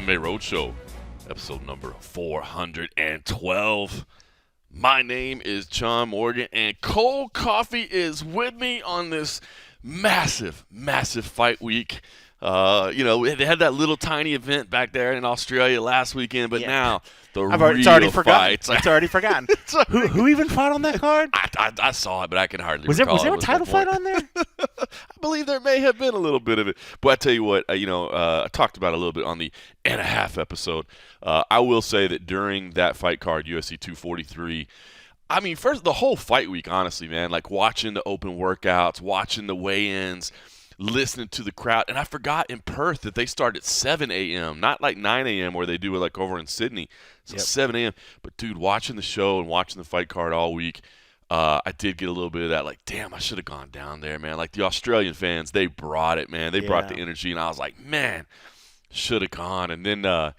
MMA Roadshow, episode number 412. My name is John Morgan, and Cold Coffee is with me on this massive fight week. They had that little tiny event back there in Australia last weekend, but now it's already forgotten. fights. It's already forgotten. Who even fought on that card? I saw it, but I can hardly recall. Was there a title fight on there? I believe there may have been a little bit of it. But I tell you what, I talked about it a little bit on the and a half episode. I will say that during that fight card, UFC 243, I mean, first, the whole fight week, honestly, man, like watching the open workouts, watching the weigh-ins, listening to the crowd. And I forgot in Perth that they start at 7 a.m., not like 9 a.m. where they do it like over in Sydney. So 7 a.m. But, dude, watching the show and watching the fight card all week, I did get a little bit of that, like, damn, I should have gone down there, man. Like, the Australian fans, they brought it, man. They brought the energy, and I was like, man, should have gone. And then I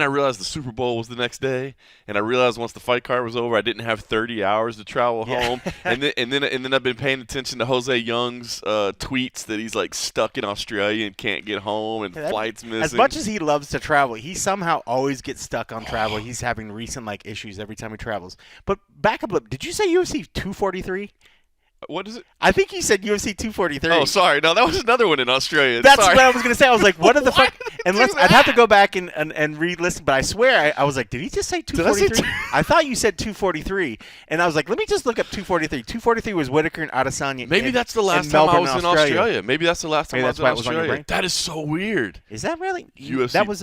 realized the Super Bowl was the next day, and I realized once the fight card was over, I didn't have 30 hours to travel home. and then I've been paying attention to Jose Young's tweets that he's like stuck in Australia and can't get home, and flights missing. As much as he loves to travel, he somehow always gets stuck on travel. He's having recent issues every time he travels. But back up, did you say UFC 243? What is it? I think you said UFC 243. Oh, sorry. No, that was another one in Australia. That's sorry. what I was going to say. I was like, what are the fuck? Unless I'd have to go back and re-listen, but I swear I was like, did he just say 243? I thought you said 243, and I was like, let me just look up 243. 243 was Whitaker and Adesanya. Maybe that's the last time I was in Australia. Maybe that's the last time I was in Australia. That is so weird. Is that really? UFC. That was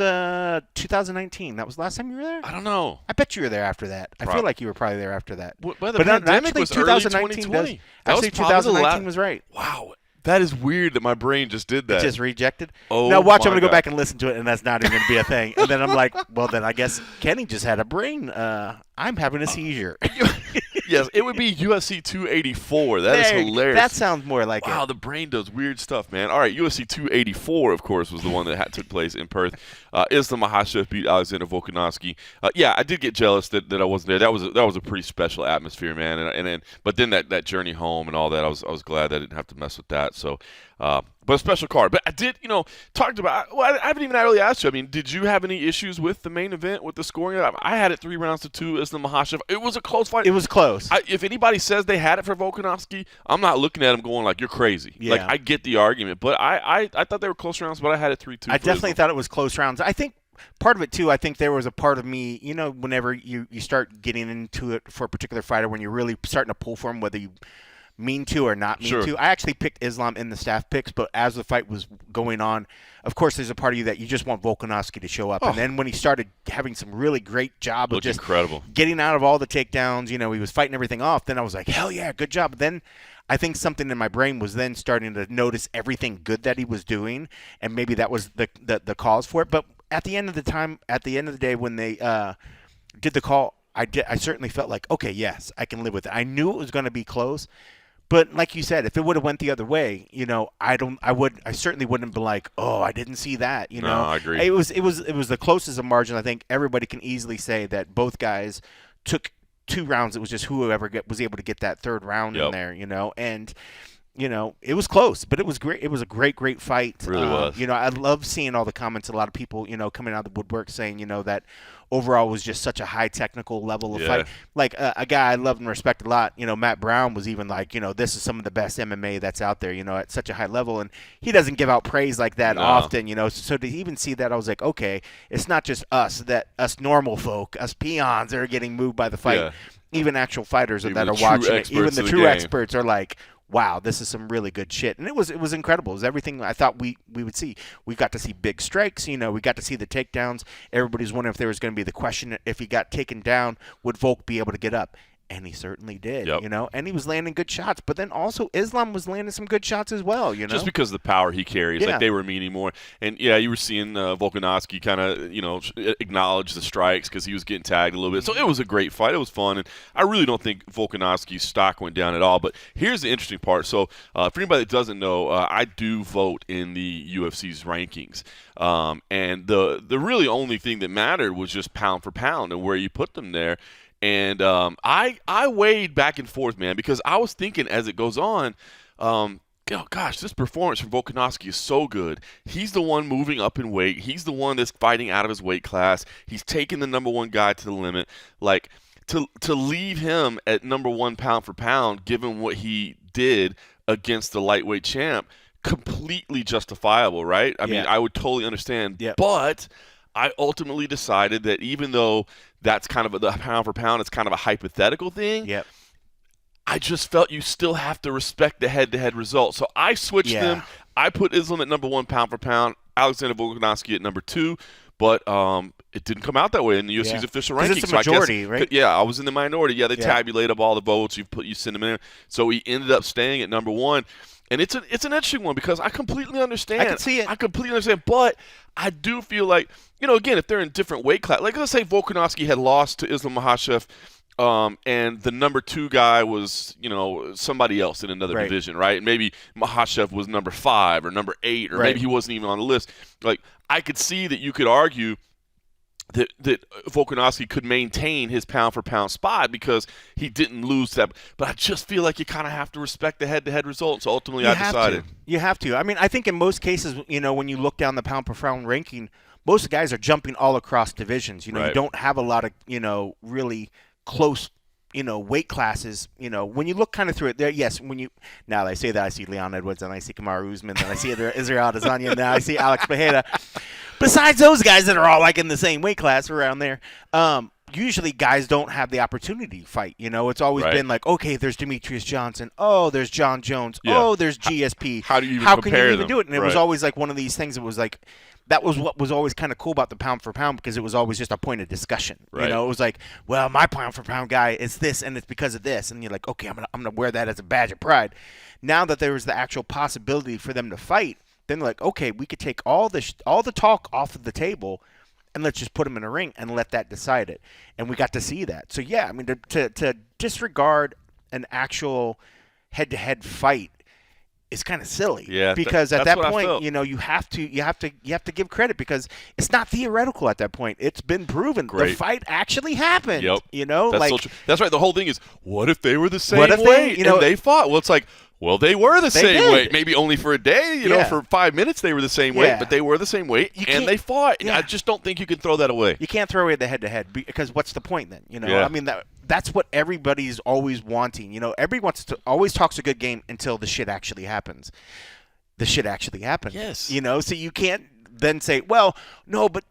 2019. That was the last time you were there? I don't know. I bet you were there after that. I feel like you were probably there after that. But the pandemic was early 2020. Actually, 2019 was right. Wow. That is weird that my brain just did that. It just rejected? Oh, now watch, I'm going to go back and listen to it, and that's not even going to be a thing. And then I'm like, well, then I guess Kenny just had a brain. I'm having a seizure. Yes, it would be UFC 284. That is hilarious. That sounds more like it. Wow, the brain does weird stuff, man. All right, UFC 284, of course, was the one that took place in Perth. Islam Makhachev beat Alexander Volkanovski. I did get jealous that I wasn't there. That was a pretty special atmosphere, man. But then that journey home and all that, I was glad that I didn't have to mess with that. So, but a special card. But I did, talked about. Well, I haven't even really asked you. I mean, did you have any issues with the main event with the scoring? I had it 3-2 Islam Makhachev. It was a close fight. It was close. If anybody says they had it for Volkanovski, I'm not looking at them going like, you're crazy. Yeah. Like, I get the argument, but I thought they were close rounds, but I had it 3-2. I definitely thought it was close rounds. I think part of it, too, I think there was a part of me, whenever you start getting into it for a particular fighter, when you're really starting to pull for him, whether you mean to or not mean to. I actually picked Islam in the staff picks, but as the fight was going on, of course, there's a part of you that you just want Volkanovski to show up. And then when he started having some really great job of just getting out of all the takedowns, he was fighting everything off, then I was like, hell yeah, good job. But then I think something in my brain was then starting to notice everything good that he was doing, and maybe that was the cause for it. But at the end of the day, when they did the call, I certainly felt like, okay, yes, I can live with it. I knew it was going to be close. But like you said, if it would have went the other way, I certainly wouldn't be like, oh, I didn't see that. No, I agree. It was the closest of margin. I think everybody can easily say that both guys took 2 rounds. It was just whoever was able to get that third round in there, and it was close, but it was great. It was a great fight. It really was. I love seeing all the comments. A lot of people, coming out of the woodwork saying, that overall was just such a high technical level of fight. Like a guy I love and respect a lot, Matt Brown was even like, this is some of the best MMA that's out there, at such a high level. And he doesn't give out praise like that often, So to even see that, I was like, okay, it's not just us normal folk, us peons that are getting moved by the fight. Yeah. Even actual fighters that are watching it, even the true experts are like, wow, this is some really good shit. And it was incredible. It was everything I thought we would see. We got to see big strikes, we got to see the takedowns. Everybody's wondering if there was going to be the question, if he got taken down, would Volk be able to get up? And he certainly did, and he was landing good shots. But then also Islam was landing some good shots as well, Just because of the power he carries. Like, they were meaning more. And, you were seeing Volkanovski kind of, acknowledge the strikes because he was getting tagged a little bit. So it was a great fight. It was fun. And I really don't think Volkanovski's stock went down at all. But here's the interesting part. So for anybody that doesn't know, I do vote in the UFC's rankings. And the really only thing that mattered was just pound for pound and where you put them there. And I weighed back and forth, man, because I was thinking as it goes on, oh gosh, this performance from Volkanovski is so good. He's the one moving up in weight. He's the one that's fighting out of his weight class. He's taking the number one guy to the limit. Like to leave him at number one pound for pound, given what he did against the lightweight champ, completely justifiable, right? I mean, I would totally understand. Yep. But I ultimately decided that even though that's kind of the pound for pound, it's kind of a hypothetical thing. Yep. I just felt you still have to respect the head-to-head result. So I switched them. I put Islam at number one pound for pound, Alexander Volkanovski at number two, but it didn't come out that way in the UFC's official rankings. It's a majority, right? Yeah, I was in the minority. Yeah, they tabulate up all the votes. You send them in. So he ended up staying at number one. And it's an interesting one because I completely understand. I can see it. I completely understand. But I do feel like, again, if they're in different weight class, like let's say Volkanovski had lost to Islam Makhachev, and the number two guy was, somebody else in another division, right? Maybe Makhachev was number 5 or number 8, or maybe he wasn't even on the list. Like, I could see that you could argue that Volkanovski could maintain his pound-for-pound spot because he didn't lose that. But I just feel like you kind of have to respect the head-to-head results. So ultimately, I decided. You have to. I mean, I think in most cases, when you look down the pound-per-pound ranking, most guys are jumping all across divisions. You don't have a lot of, really close, weight classes. When you look kind of through it, there, yes. Now that I say that, I see Leon Edwards, and I see Kamaru Usman, then I see Israel Adesanya, and now I see Alex Pereira. Besides those guys that are all like in the same weight class around there, usually guys don't have the opportunity to fight. It's always been like, okay, there's Demetrius Johnson. Oh, there's John Jones. Yeah. Oh, there's GSP. How do you even How compare can you even them? do it? And it was always like one of these things that was like, that was what was always kind of cool about the pound for pound, because it was always just a point of discussion. Right. It was like, well, my pound for pound guy is this, and it's because of this, and you're like, okay, I'm gonna wear that as a badge of pride. Now that there was the actual possibility for them to fight, then like, okay, we could take all the talk off of the table, and let's just put them in a ring and let that decide it. And we got to see that. So yeah, I mean, to disregard an actual head-to-head fight is kind of silly. Yeah, because at that point, you have to give credit, because it's not theoretical at that point. It's been proven. Great. The fight actually happened. Yep. That's so true. That's right. The whole thing is, what if they were the same weight and they fought? Well, it's like, well, they were the same weight. Maybe only for a day, for 5 minutes they were the same weight, but they were the same weight, and they fought. And I just don't think you can throw that away. You can't throw away the head-to-head, because what's the point then? I mean, that's what everybody's always wanting. Everyone always talks a good game until the shit actually happens. The shit actually happens. Yes. So you can't then say, well, no, but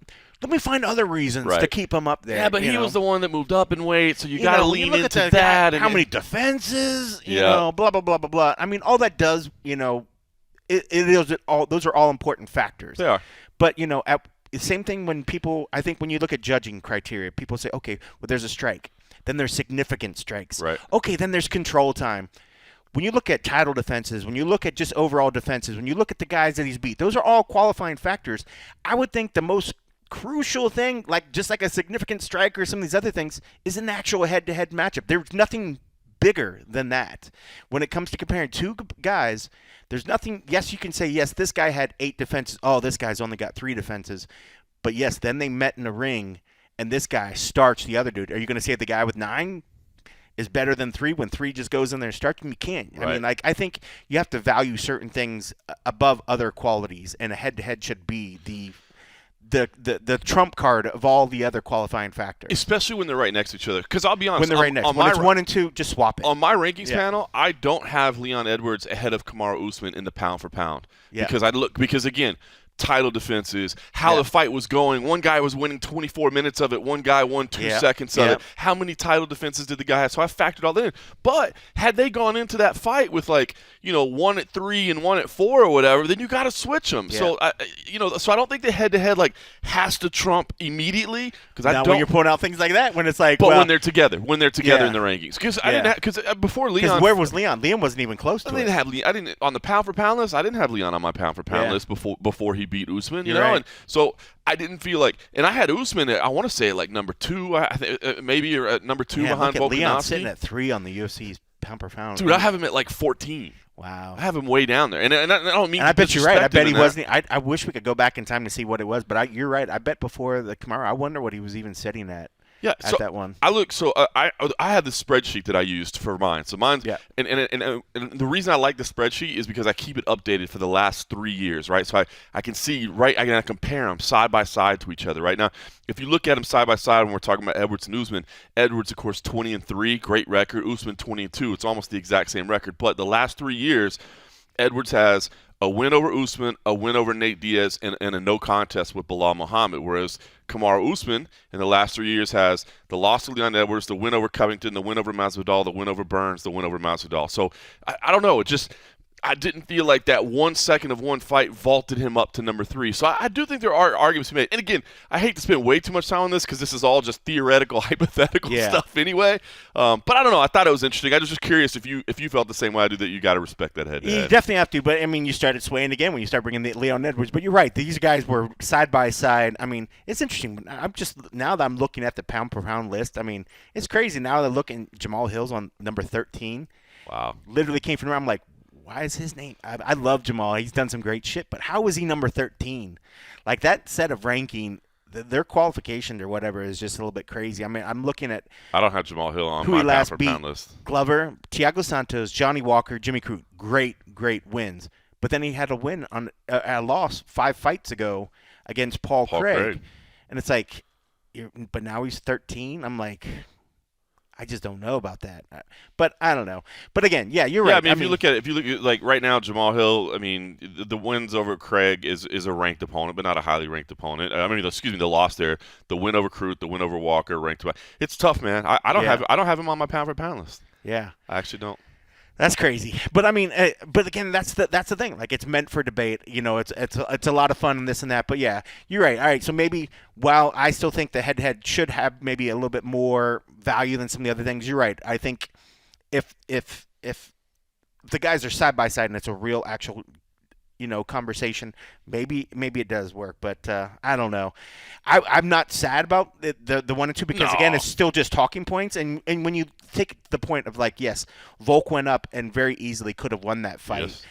let me find other reasons to keep him up there. Yeah, but he was the one that moved up in weight, so you got to lean into that. How many defenses, blah, blah, blah, blah, blah. I mean, all that does, it is all. Those are all important factors. They are. But, same thing when people, I think when you look at judging criteria, people say, okay, well, there's a strike. Then there's significant strikes. Right. Okay, then there's control time. When you look at title defenses, when you look at just overall defenses, when you look at the guys that he's beat, those are all qualifying factors. I would think the most crucial thing, just like a significant strike or some of these other things, is an actual head-to-head matchup. There's nothing bigger than that. When it comes to comparing two guys, there's nothing. Yes, you can say, yes, this guy had 8 defenses. Oh, this guy's only got 3 defenses. But yes, then they met in a ring, and this guy starched the other dude. Are you going to say the guy with 9 is better than 3 when 3 just goes in there and starts him? You can't. Right. I mean, I think you have to value certain things above other qualities, and a head-to-head should be the trump card of all the other qualifying factors. Especially when they're right next to each other. Because I'll be honest. When they're right next. When it's 1 and 2, just swap it. On my rankings panel, I don't have Leon Edwards ahead of Kamaru Usman in the pound for pound. Yeah. Because again, title defenses, how the fight was going. One guy was winning 24 minutes of it. One guy won 2 seconds of it. How many title defenses did the guy have? So I factored all that in. But had they gone into that fight with 1 at 3 and 1 at 4 or whatever, then you got to switch them. Yeah. So so I don't think the head-to-head has to trump immediately, because I don't. When you're putting out things like that, when it's like, but when they're together in the rankings, because I didn't because before Leon. Where was Leon? Leon wasn't even close to it. I didn't on the pound for pound list. I didn't have Leon on my pound for pound list before he beat Usman. Right. And so I didn't feel like, and I had Usman at, I want to say number 2, I think maybe or at number 2 behind Volkanovski. Leon sitting at 3 on the UFC's pound per pound. Dude, I have him at 14. Wow. I have him way down there, and I don't mean. And I bet you're right. I bet he wasn't. I wish we could go back in time to see what it was, but you're right. I bet before the Kamaru, I wonder what he was even sitting at. Yeah, at so that one. I had this spreadsheet that I used for mine. So mine's Yeah. and the reason I like the spreadsheet is because I keep it updated for the last 3 years, right? So I can see I can compare them side by side to each other. Right now, if you look at them side by side when we're talking about Edwards and Usman, Edwards of course 20-3, great record. Usman 20-2, it's almost the exact same record. But the last 3 years, Edwards has a win over Usman, a win over Nate Diaz, and a no contest with Bilal Muhammad. Whereas Kamaru Usman in the last 3 years has the loss to Leon Edwards, the win over Covington, the win over Masvidal, the win over Burns, the win over Masvidal. So I don't know. I didn't feel like that 1 second of one fight vaulted him up to number 3. So I do think there are arguments to be made. And again, I hate to spend way too much time on this because this is all just theoretical, hypothetical stuff anyway. But I don't know. I thought it was interesting. I was just curious if you felt the same way I do, that you got to respect that head-to-head. You definitely have to. But, I mean, you started swaying again when you start bringing the Leon Edwards. But you're right. These guys were side by side. I mean, it's interesting. Now that I'm looking at the pound-per-pound list, I mean, it's crazy. Now that I'm looking, Jamal Hill's on number 13. Wow. Literally came from around. I'm like, why is his name? I love Jamal. He's done some great shit, but how is he number 13? Like, that set of ranking, their qualification or whatever is just a little bit crazy. I mean, I'm looking at I don't have Jamal Hill on who my he last beat. pound-per-pound list. Glover, Thiago Santos, Johnny Walker, Jimmy Crute. Great wins. But then he had a win on a loss 5 fights ago against Paul Craig. And it's like, but now he's 13. I'm like, I just don't know about that. But I don't know. But again, yeah, you're right. Yeah, I mean, if you look at like right now, Jamal Hill, I mean, the wins over Craig is a ranked opponent, but not a highly ranked opponent. I mean, the loss there, the win over Crute, the win over Walker, ranked. It's tough, man. I don't have him on my pound for pound list. Yeah, I actually don't. That's crazy, but I mean, but again, that's the thing. Like, it's meant for debate. You know, it's a lot of fun and this and that. But yeah, you're right. All right, so maybe while I still think the head-to-head should have maybe a little bit more value than some of the other things, you're right. I think if the guys are side by side and it's a real actual conversation, maybe it does work, but I don't know. I'm not sad about the 1 and 2 because again, it's still just talking points, and when you take the point of like, yes, Volk went up and very easily could have won that fight,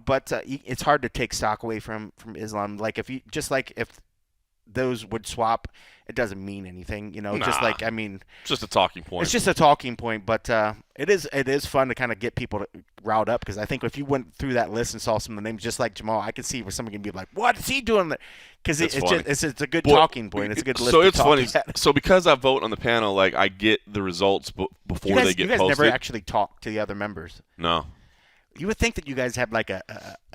but it's hard to take stock away from Islam. Like, if those would swap, it doesn't mean anything, just like, I mean, it's just a talking point. It's just a talking point, but it is fun to kind of get people riled up, because I think if you went through that list and saw some of the names just like Jamal, I could see where somebody can be like, what is he doing there? Because it's a good talking point. It's a good list. So it's funny. So because I vote on the panel, like, I get the results before they get posted. You guys never actually talk to the other members. No. You would think that you guys have like a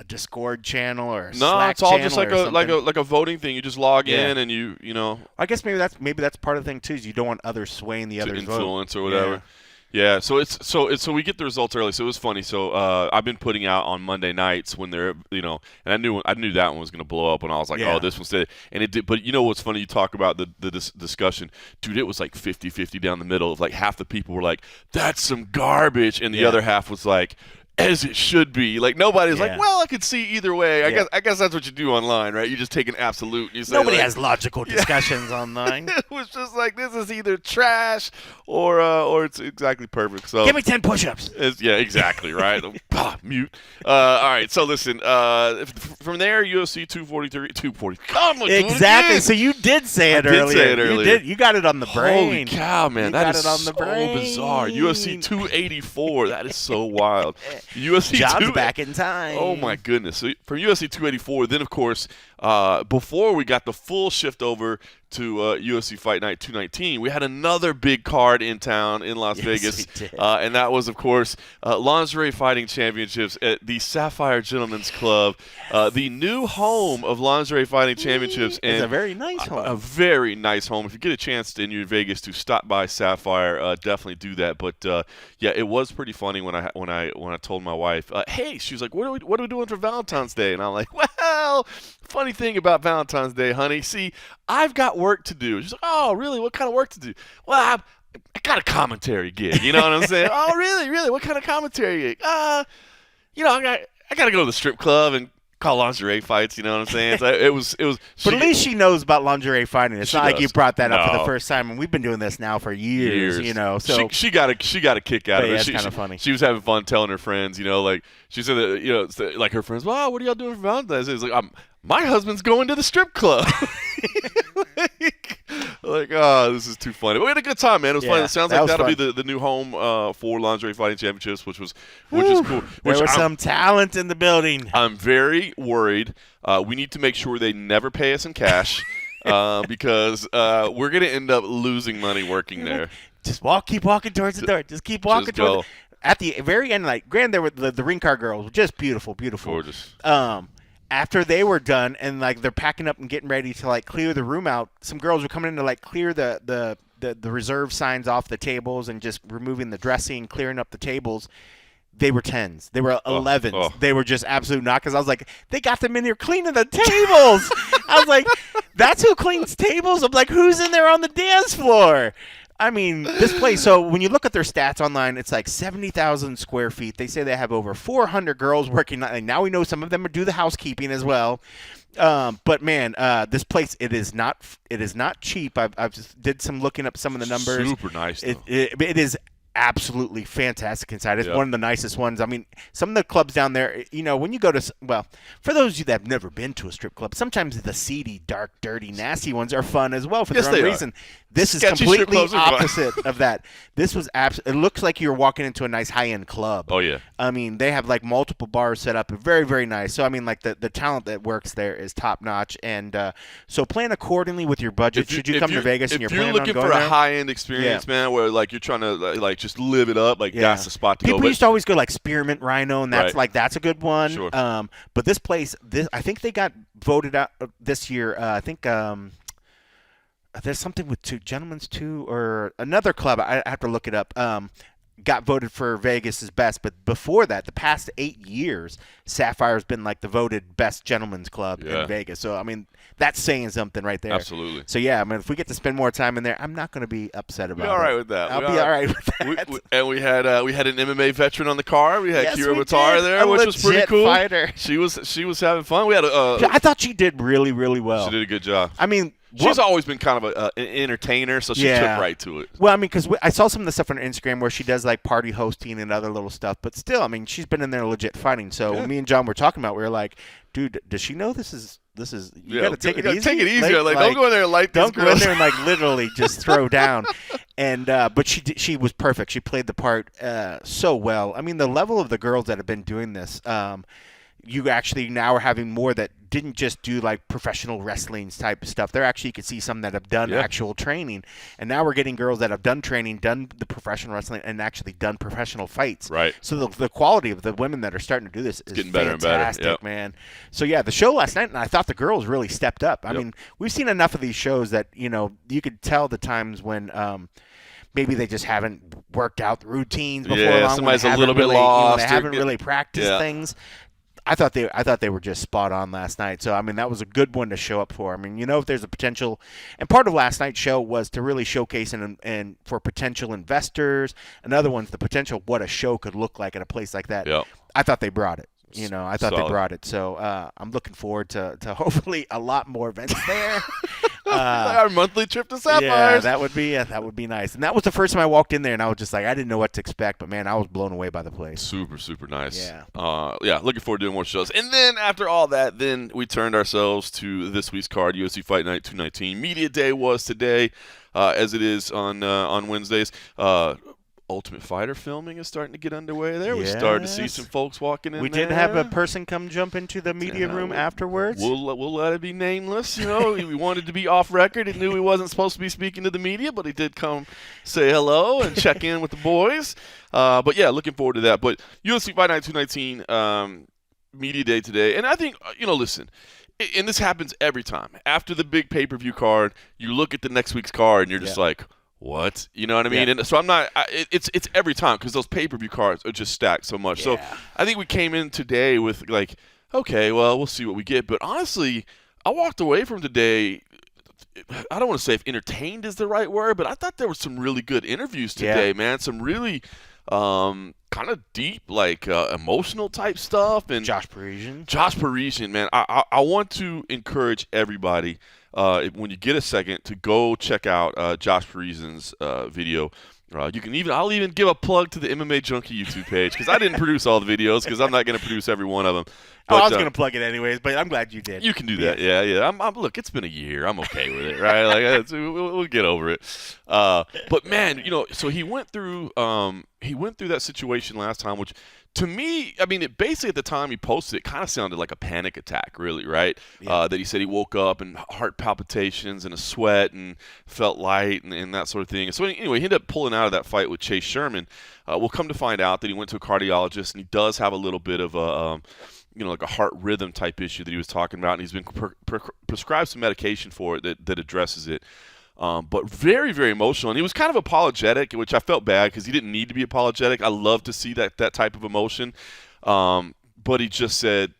Discord channel or a no, Slack it's all channel just like a voting thing. You just log in and you know. I guess maybe that's part of the thing too. Is you don't want others swaying the others' influence or whatever. Yeah. So so we get the results early. So it was funny. So I've been putting out on Monday nights when they're and I knew that one was going to blow up, and I was like, oh, this one's dead. And it did. But you know what's funny? You talk about the discussion, dude. It was like 50-50 down the middle. Of like half the people were like, that's some garbage, and the other half was like, as it should be. Like, nobody's like, well, I could see either way. I guess that's what you do online, right? You just take an absolute. You say, nobody has logical discussions online. It was just like, this is either trash or it's exactly perfect. So give me 10 push-ups. Yeah, exactly, right? Mute. All right, so listen. From there, UFC 240. Come on, exactly. So you did say it earlier. I did say it earlier. You got it on the brain. Holy cow, man! That is so bizarre. UFC 284. That is so wild. UFC John's back in time. Oh my goodness! So from UFC 284, then of course, before we got the full shift over to UFC Fight Night 219, we had another big card in town in Las Vegas, and that was, of course, Lingerie Fighting Championships at the Sapphire Gentlemen's Club, the new home of Lingerie Fighting Championships. And it's a very nice home. A very nice home. If you get a chance in your Vegas to stop by Sapphire, definitely do that. But yeah, it was pretty funny when I told my wife, hey, she was like, what are we doing for Valentine's Day? And I'm like, well, funny thing about Valentine's Day, honey. See, I've got work to do. She's like, oh, really? What kind of work to do? Well, I got a commentary gig. You know what I'm saying? Oh, really? What kind of commentary gig? I got to go to the strip club and call lingerie fights. You know what I'm saying? So it was. But at least she knows about lingerie fighting. It's not like you brought that up for the first time, and we've been doing this now for years. So she got a kick out of it. It's kind of funny. She was having fun telling her friends. Like she said that like her friends. Well, what are y'all doing for Valentine's Day? It's like, my husband's going to the strip club. Like, oh, this is too funny. We had a good time, man. It was fun. It sounds like that'll fun. be the new home for Lingerie Fighting Championships, which is cool. There was some talent in the building. I'm very worried. We need to make sure they never pay us in cash because we're going to end up losing money working there. Just keep walking towards the door. Just keep walking towards at the very end, like, granted, there were the ring car girls were just beautiful. Gorgeous. After they were done and, like, they're packing up and getting ready to, like, clear the room out, some girls were coming in to, like, clear the reserve signs off the tables and just removing the dressing, clearing up the tables. They were 10s. They were 11s. They were just absolute knockers. I was like, they got them in here cleaning the tables. I was like, that's who cleans tables? I'm like, who's in there on the dance floor? I mean, this place, so when you look at their stats online, it's like 70,000 square feet. They say they have over 400 girls working. And now we know some of them do the housekeeping as well. But man, this place, it is not cheap. I've just did some looking up some of the numbers. Super nice. It is absolutely fantastic inside. It's one of the nicest ones. I mean, some of the clubs down there, when you go to, well, for those of you that have never been to a strip club, sometimes the seedy, dark, dirty, nasty ones are fun as well for their own reason. This is completely opposite of that. This was it looks like you're walking into a nice high-end club. Oh, yeah. I mean, they have, like, multiple bars set up. Very, very nice. So, I mean, like, the talent that works there is top-notch. And so plan accordingly with your budget. Should you come to Vegas and you're planning on going there? If you're looking for a high-end experience, man, where, like, you're trying to, like, just live it up, like, that's the spot to go. People used to always go, like, Spearmint Rhino, and that's a good one. Sure. But this place, I think they got voted out this year. I think there's something with Gentlemen's 2 or another club. I have to look it up. Got voted for Vegas's best, but before that, the past 8 years, Sapphire's been like the voted best gentlemen's club in Vegas. So I mean, that's saying something right there. Absolutely. So yeah, I mean, if we get to spend more time in there, I'm not going to be upset about it. We're all right with that. I'll be all right with that. And we had an MMA veteran on the car. We had Kira Matara there, which was pretty cool. Fighter. She was having fun. We had I thought she did really, really well. She did a good job. I mean, she's always been kind of an entertainer, so she took right to it. Well, I mean, because I saw some of the stuff on her Instagram where she does, like, party hosting and other little stuff. But still, I mean, she's been in there legit fighting. So when me and John were talking about, we were like, dude, does she know this is you got to take it easy. Take it easy. Like, don't go in there and light these girls. Don't go in there and, like, literally just throw down. And but she was perfect. She played the part so well. I mean, the level of the girls that have been doing this, you actually now are having more that didn't just do, like, professional wrestling type of stuff. They're actually, you can see some that have done actual training. And now we're getting girls that have done training, done the professional wrestling, and actually done professional fights. Right. So the quality of the women that are starting to do this is getting better fantastic, and better. man. So, yeah, the show last night, and I thought the girls really stepped up. I mean, we've seen enough of these shows that, you could tell the times when maybe they just haven't worked out the routines before long. Somebody's a little bit lost. They haven't really practiced things. I thought they were just spot on last night. So, I mean, that was a good one to show up for. I mean, if there's a potential – and part of last night's show was to really showcase and for potential investors. Another one's the potential what a show could look like at a place like that. Yep. I thought they brought it. I thought they brought it. So, I'm looking forward to hopefully a lot more events there. Our monthly trip to Sapphires. Yeah, that would be nice. And that was the first time I walked in there, and I was just like, I didn't know what to expect, but man, I was blown away by the place. Super, super nice. Yeah. Looking forward to doing more shows. And then after all that, then we turned ourselves to this week's card, UFC Fight Night 219. Media Day was today, as it is on Wednesdays. Ultimate Fighter filming is starting to get underway there. Yes. We started to see some folks walking in. We did have a person come jump into the media room afterwards. We'll let it be nameless. We wanted to be off record. He knew he wasn't supposed to be speaking to the media, but he did come say hello and check in with the boys. But yeah, looking forward to that. But UFC Fight Night 219 media day today, and I think listen. And this happens every time. After the big pay-per-view card, you look at the next week's card, and you're just like, what? You know what I mean? Yeah. And so I'm not it's every time because those pay-per-view cards are just stacked so much. Yeah. So I think we came in today with like, okay, well, we'll see what we get. But honestly, I walked away from today, I don't want to say if entertained is the right word, but I thought there were some really good interviews today, man. Some really kind of deep, like emotional type stuff. And Josh Parisian, man. I want to encourage everybody, when you get a second, to go check out Josh Parisian's video. I'll even give a plug to the MMA Junkie YouTube page because I didn't produce all the videos because I'm not going to produce every one of them. Oh, I But was going to plug it anyways, but I'm glad you did. you can do that. Yeah. Look, it's been a year. I'm okay with it, right? Like we'll get over it. But man, so he went through that situation last time, which to me, I mean, it basically at the time he posted, it kind of sounded like a panic attack, really, right? Yeah. That he said he woke up and heart palpitations and a sweat and felt light and that sort of thing. So anyway, he ended up pulling out of that fight with Chase Sherman. We'll come to find out that he went to a cardiologist and he does have a little bit of a like a heart rhythm type issue that he was talking about, and he's been prescribed some medication for it that addresses it. But very, very emotional. And he was kind of apologetic, which I felt bad because he didn't need to be apologetic. I love to see that type of emotion. But he just said,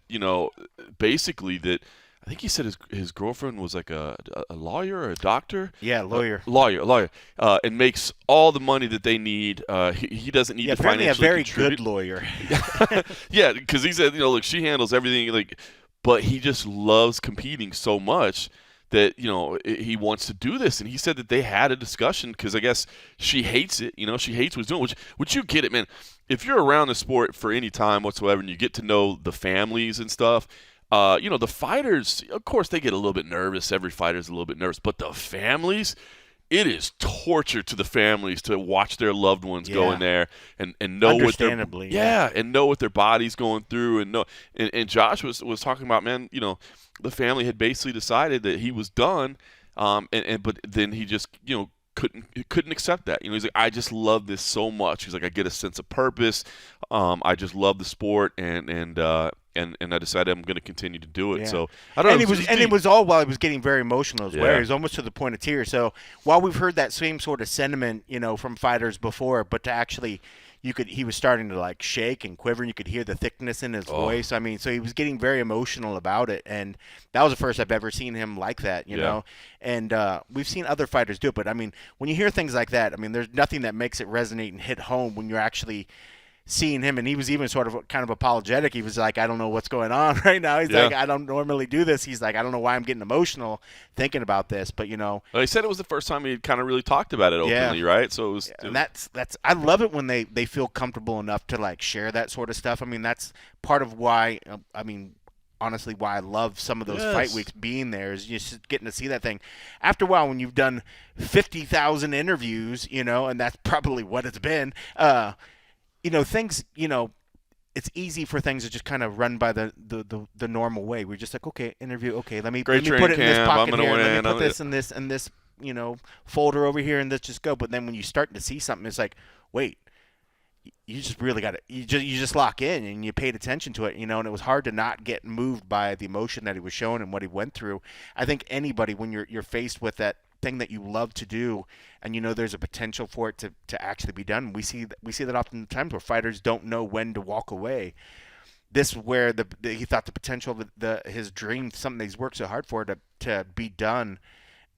basically that I think he said his girlfriend was like a lawyer or a doctor. Yeah, lawyer. Lawyer. And makes all the money that they need. He doesn't need to financially a very contribute. good lawyer. Yeah, because he said, look, she handles everything. But he just loves competing so much that he wants to do this. And he said that they had a discussion because I guess she hates it. She hates what he's doing. Which you get it, man. If you're around the sport for any time whatsoever, and you get to know the families and stuff. The fighters, of course, they get a little bit nervous. Every fighter's a little bit nervous. But the families, it is torture to the families to watch their loved ones go in there and know what and know what their body's going through and Josh was talking about, man, the family had basically decided that he was done, but then he just couldn't accept that. He's like, I just love this so much. He's like, I get a sense of purpose. I just love the sport and I decided I'm going to continue to do it. Yeah. So I don't know. And it was all while he was getting very emotional as well. Yeah. He was almost to the point of tears. So while we've heard that same sort of sentiment, from fighters before, but to actually, he was starting to like shake and quiver, and you could hear the thickness in his voice. I mean, so he was getting very emotional about it, and that was the first I've ever seen him like that. You know, and we've seen other fighters do it, but I mean, when you hear things like that, I mean, there's nothing that makes it resonate and hit home when you're actually seeing him. And he was even sort of kind of apologetic. He was like, I don't know what's going on right now. He's like, I don't normally do this. He's like, I don't know why I'm getting emotional thinking about this, but well, he said it was the first time he kind of really talked about it openly, right? So it was, and that's I love it when they feel comfortable enough to like share that sort of stuff. I mean, that's part of why, honestly, why I love some of those fight weeks being there is just getting to see that thing. After a while, when you've done 50,000 interviews, and that's probably what it's been, things, it's easy for things to just kind of run by the normal way. We're just like, okay, interview, okay, let me put it in this pocket here, let me put this in this, folder over here, and let's just go. But then when you start to see something, it's like, wait, you just really got to, you just lock in and you paid attention to it, and it was hard to not get moved by the emotion that he was showing and what he went through. I think anybody, when you're faced with that thing that you love to do, and there's a potential for it to actually be done. We see that oftentimes where fighters don't know when to walk away. This is where he thought the potential of his dream, something that he's worked so hard for, to be done,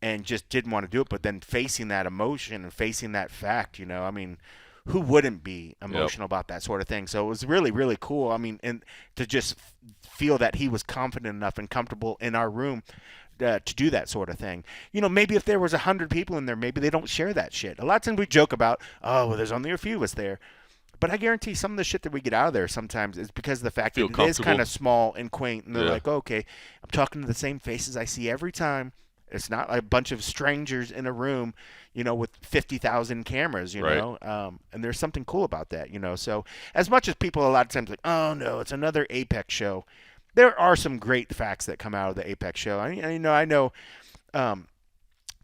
and just didn't want to do it. But then facing that emotion and facing that fact, I mean, who wouldn't be emotional about that sort of thing? So it was really, really cool. I mean, and to just feel that he was confident enough and comfortable in our room to do that sort of thing. Maybe if there was 100 people in there, maybe they don't share that shit. A lot of times we joke about, oh, well, there's only a few of us there. But I guarantee some of the shit that we get out of there sometimes is because of the fact that it is kind of small and quaint. And they're like, oh, okay, I'm talking to the same faces I see every time. It's not like a bunch of strangers in a room, with 50,000 cameras, know. And there's something cool about that, So as much as people a lot of times like, oh, no, it's another Apex show. There are some great facts that come out of the Apex show. I know,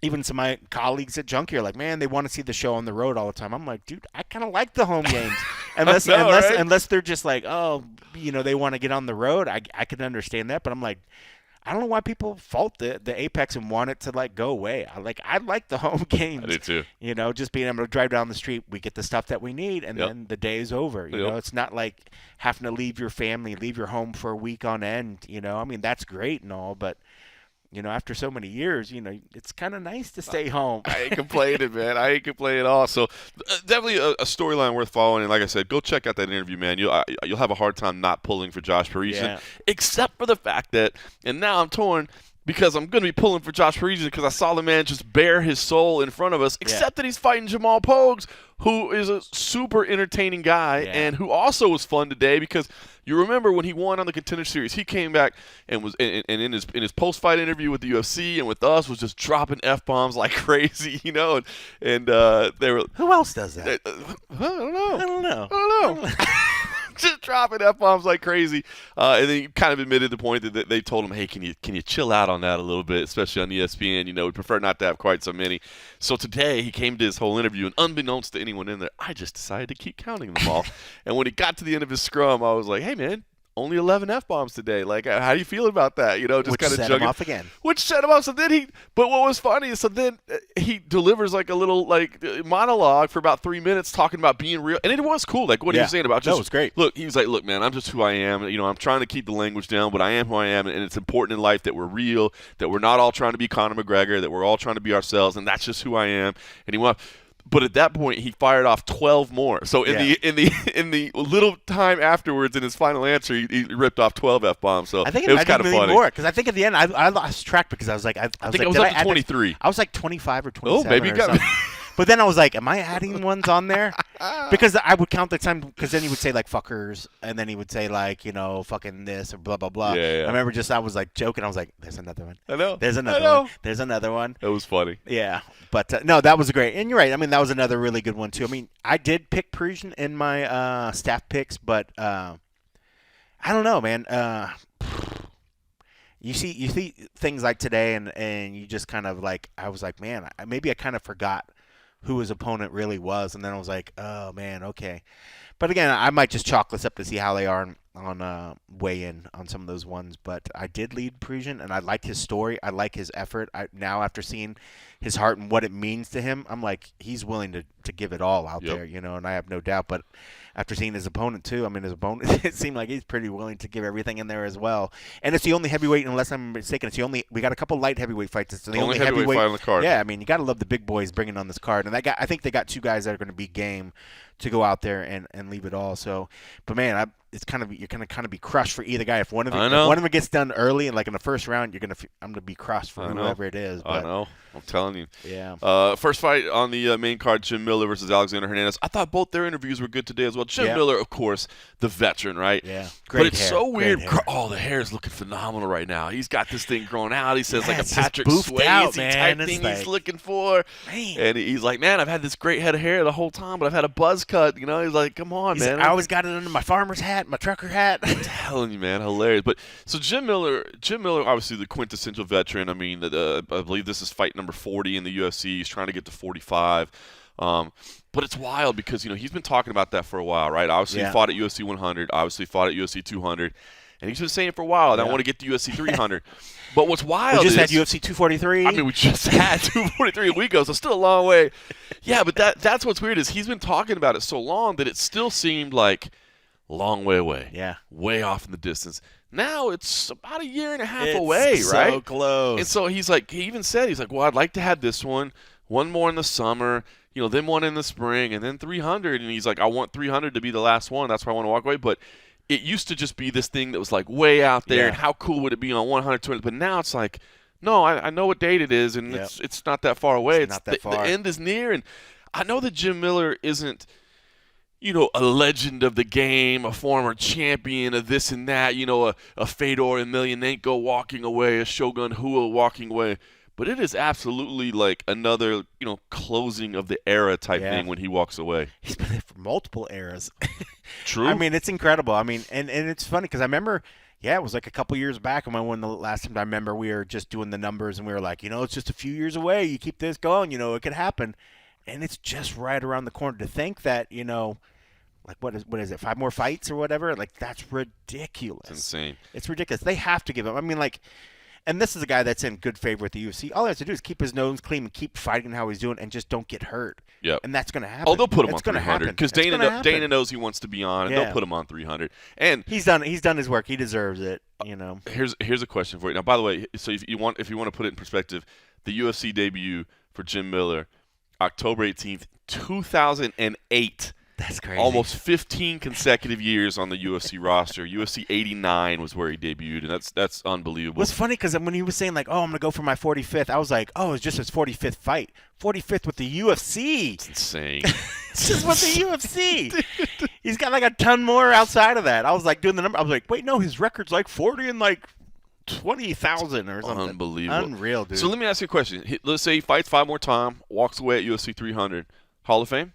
even some of my colleagues at Junkie are like, man, they want to see the show on the road all the time. I'm like, dude, I kind of like the home games, unless they're just like, oh, they want to get on the road. I can understand that, but I'm like, I don't know why people fault the Apex and want it to like go away. I like the home games. I do too. Just being able to drive down the street, we get the stuff that we need, and then the day is over. You know, it's not like having to leave your family, leave your home for a week on end. I mean, that's great and all, but after so many years, it's kind of nice to stay home. I ain't complaining, man. I ain't complaining at all. So definitely a storyline worth following. And like I said, go check out that interview, man. You'll have a hard time not pulling for Josh Parisian, except for the fact that, and now I'm torn, because I'm going to be pulling for Josh Parisian because I saw the man just bare his soul in front of us, except that he's fighting Jamal Pogues, who is a super entertaining guy and who also was fun today because you remember when he won on the Contender Series, he came back and was in his post-fight interview with the UFC and with us was just dropping F-bombs like crazy, you know, and they were. Who else does that? I don't know. Just dropping F-bombs like crazy. And then he kind of admitted the point that they told him, hey, can you chill out on that a little bit, especially on ESPN. You know, we prefer not to have quite so many. So today he came to his whole interview, and unbeknownst to anyone in there, I just decided to keep counting them all. And when he got to the end of his scrum, I was like, hey, man, only 11 F-bombs today. Like, how do you feel about that? You know, just kind of set him off again. Which set him off. So then but what was funny is, so then he delivers like a little like monologue for about 3 minutes talking about being real. And it was cool. Like what he was saying about just. That was great. Look, he was like, look, man, I'm just who I am. You know, I'm trying to keep the language down, but I am who I am. And it's important in life that we're real, that we're not all trying to be Conor McGregor, that we're all trying to be ourselves. And that's just who I am. And he went. But at that point, he fired off 12 more. So in the little time afterwards, in his final answer, he ripped off 12 F-bombs. So I think it was kind of funny. More because I think at the end I lost track because I was like I think I was up to 23. I was like 25 or 27. Oh, maybe you got me. But then I was like, am I adding ones on there? Because I would count the time, because then he would say, like, fuckers, and then he would say, like, you know, fucking this or blah, blah, blah. Yeah. I remember I was, like, joking. I was like, there's another one. I know. There's another one. There's another one. It was funny. Yeah. But, no, that was great. And you're right. I mean, that was another really good one, too. I mean, I did pick Parisian in my staff picks, but I don't know, man. You see things like today, and you just kind of, like, I was like, man, maybe I kind of forgot who his opponent really was, and then I was like, oh man, okay. But again, I might just chalk this up to see how they are on weigh-in on some of those ones. But I did lead Parisian, and I liked his story. I like his effort. Now, after seeing his heart and what it means to him, I'm like, he's willing to give it all out there, you know, and I have no doubt. But after seeing his opponent, too, I mean, his opponent, it seemed like he's pretty willing to give everything in there as well. And it's the only heavyweight, unless I'm mistaken, we got a couple light heavyweight fights. It's the only heavyweight fight on the card. Yeah, I mean, you got to love the big boys bringing on this card. And I think they got two guys that are going to be game to go out there and leave it all. So, but man, you're gonna kind of be crushed for either guy. If one of them gets done early and like in the first round, I'm gonna be crushed for whoever it is. But, I know. I'm telling you. Yeah. First fight on the main card, Jim Miller versus Alexander Hernandez. I thought both their interviews were good today as well. Jim Miller, of course, the veteran, right? Yeah. Great but it's hair. So weird. Oh, the hair is looking phenomenal right now. He's got this thing growing out. He says like a Patrick Swayze type thing he's looking for. Man. And he's like, man, I've had this great head of hair the whole time, but I've had a buzz cut. You know, he's like, come on, man. I always got it under my farmer's hat, my trucker hat. I'm telling you, man, hilarious. But so Jim Miller, obviously the quintessential veteran. I mean, I believe this is fight number 40 in the UFC. He's trying to get to 45. But it's wild because, you know, he's been talking about that for a while, right? Obviously, he fought at UFC 100. Obviously, fought at UFC 200. And he's been saying for a while that I want to get to UFC 300. But what's wild is... We just had UFC 243. I mean, we just had 243 a week ago, so still a long way. Yeah, but that's what's weird is he's been talking about it so long that it still seemed like a long way away. Yeah. Way off in the distance. Now it's about a year and a half away, right? So close. And so he's like, he even said, he's like, well, I'd like to have this one more in the summer, you know, then one in the spring, and then 300. And he's like, I want 300 to be the last one. That's why I want to walk away. But it used to just be this thing that was like way out there, and how cool would it be on 100, 200? But now it's like, no, I know what date it is, and it's not that far away. It's not that far. The end is near, and I know that Jim Miller isn't, you know, a legend of the game, a former champion of this and that, you know, a Fedor Emelianenko walking away, a Shogun Rua walking away. But it is absolutely like another, you know, closing of the era type thing when he walks away. He's been there for multiple eras. True. I mean, it's incredible. I mean, and it's funny because I remember, it was like a couple years back when the last time I remember we were just doing the numbers and we were like, you know, it's just a few years away. You keep this going, you know, it could happen. And it's just right around the corner. To think that, you know, like what is it, 5 more fights or whatever? Like, that's ridiculous. It's insane. It's ridiculous. They have to give him. I mean, like, and this is a guy that's in good favor with the UFC. All he has to do is keep his nose clean and keep fighting how he's doing and just don't get hurt. Yep. And that's going to happen. Oh, they'll put him on 300 because Dana knows he wants to be on, and they'll put him on 300. And he's done his work. He deserves it. You know. Here's a question for you. Now, by the way, so if you want to put it in perspective, the UFC debut for Jim Miller, October 18th, 2008. That's crazy. Almost 15 consecutive years on the UFC roster. UFC 89 was where he debuted, and that's unbelievable. What's funny because when he was saying like, "Oh, I'm gonna go for my 45th," I was like, "Oh, it's just his 45th fight, 45th with the UFC." It's insane. It's just with the UFC. He's got like a ton more outside of that. I was like doing the number. I was like, "Wait, no, his record's like 40 and like 20,000 or something." Unbelievable. Unreal, dude. So let me ask you a question. Let's say he fights 5 more times, walks away at UFC 300. Hall of Fame?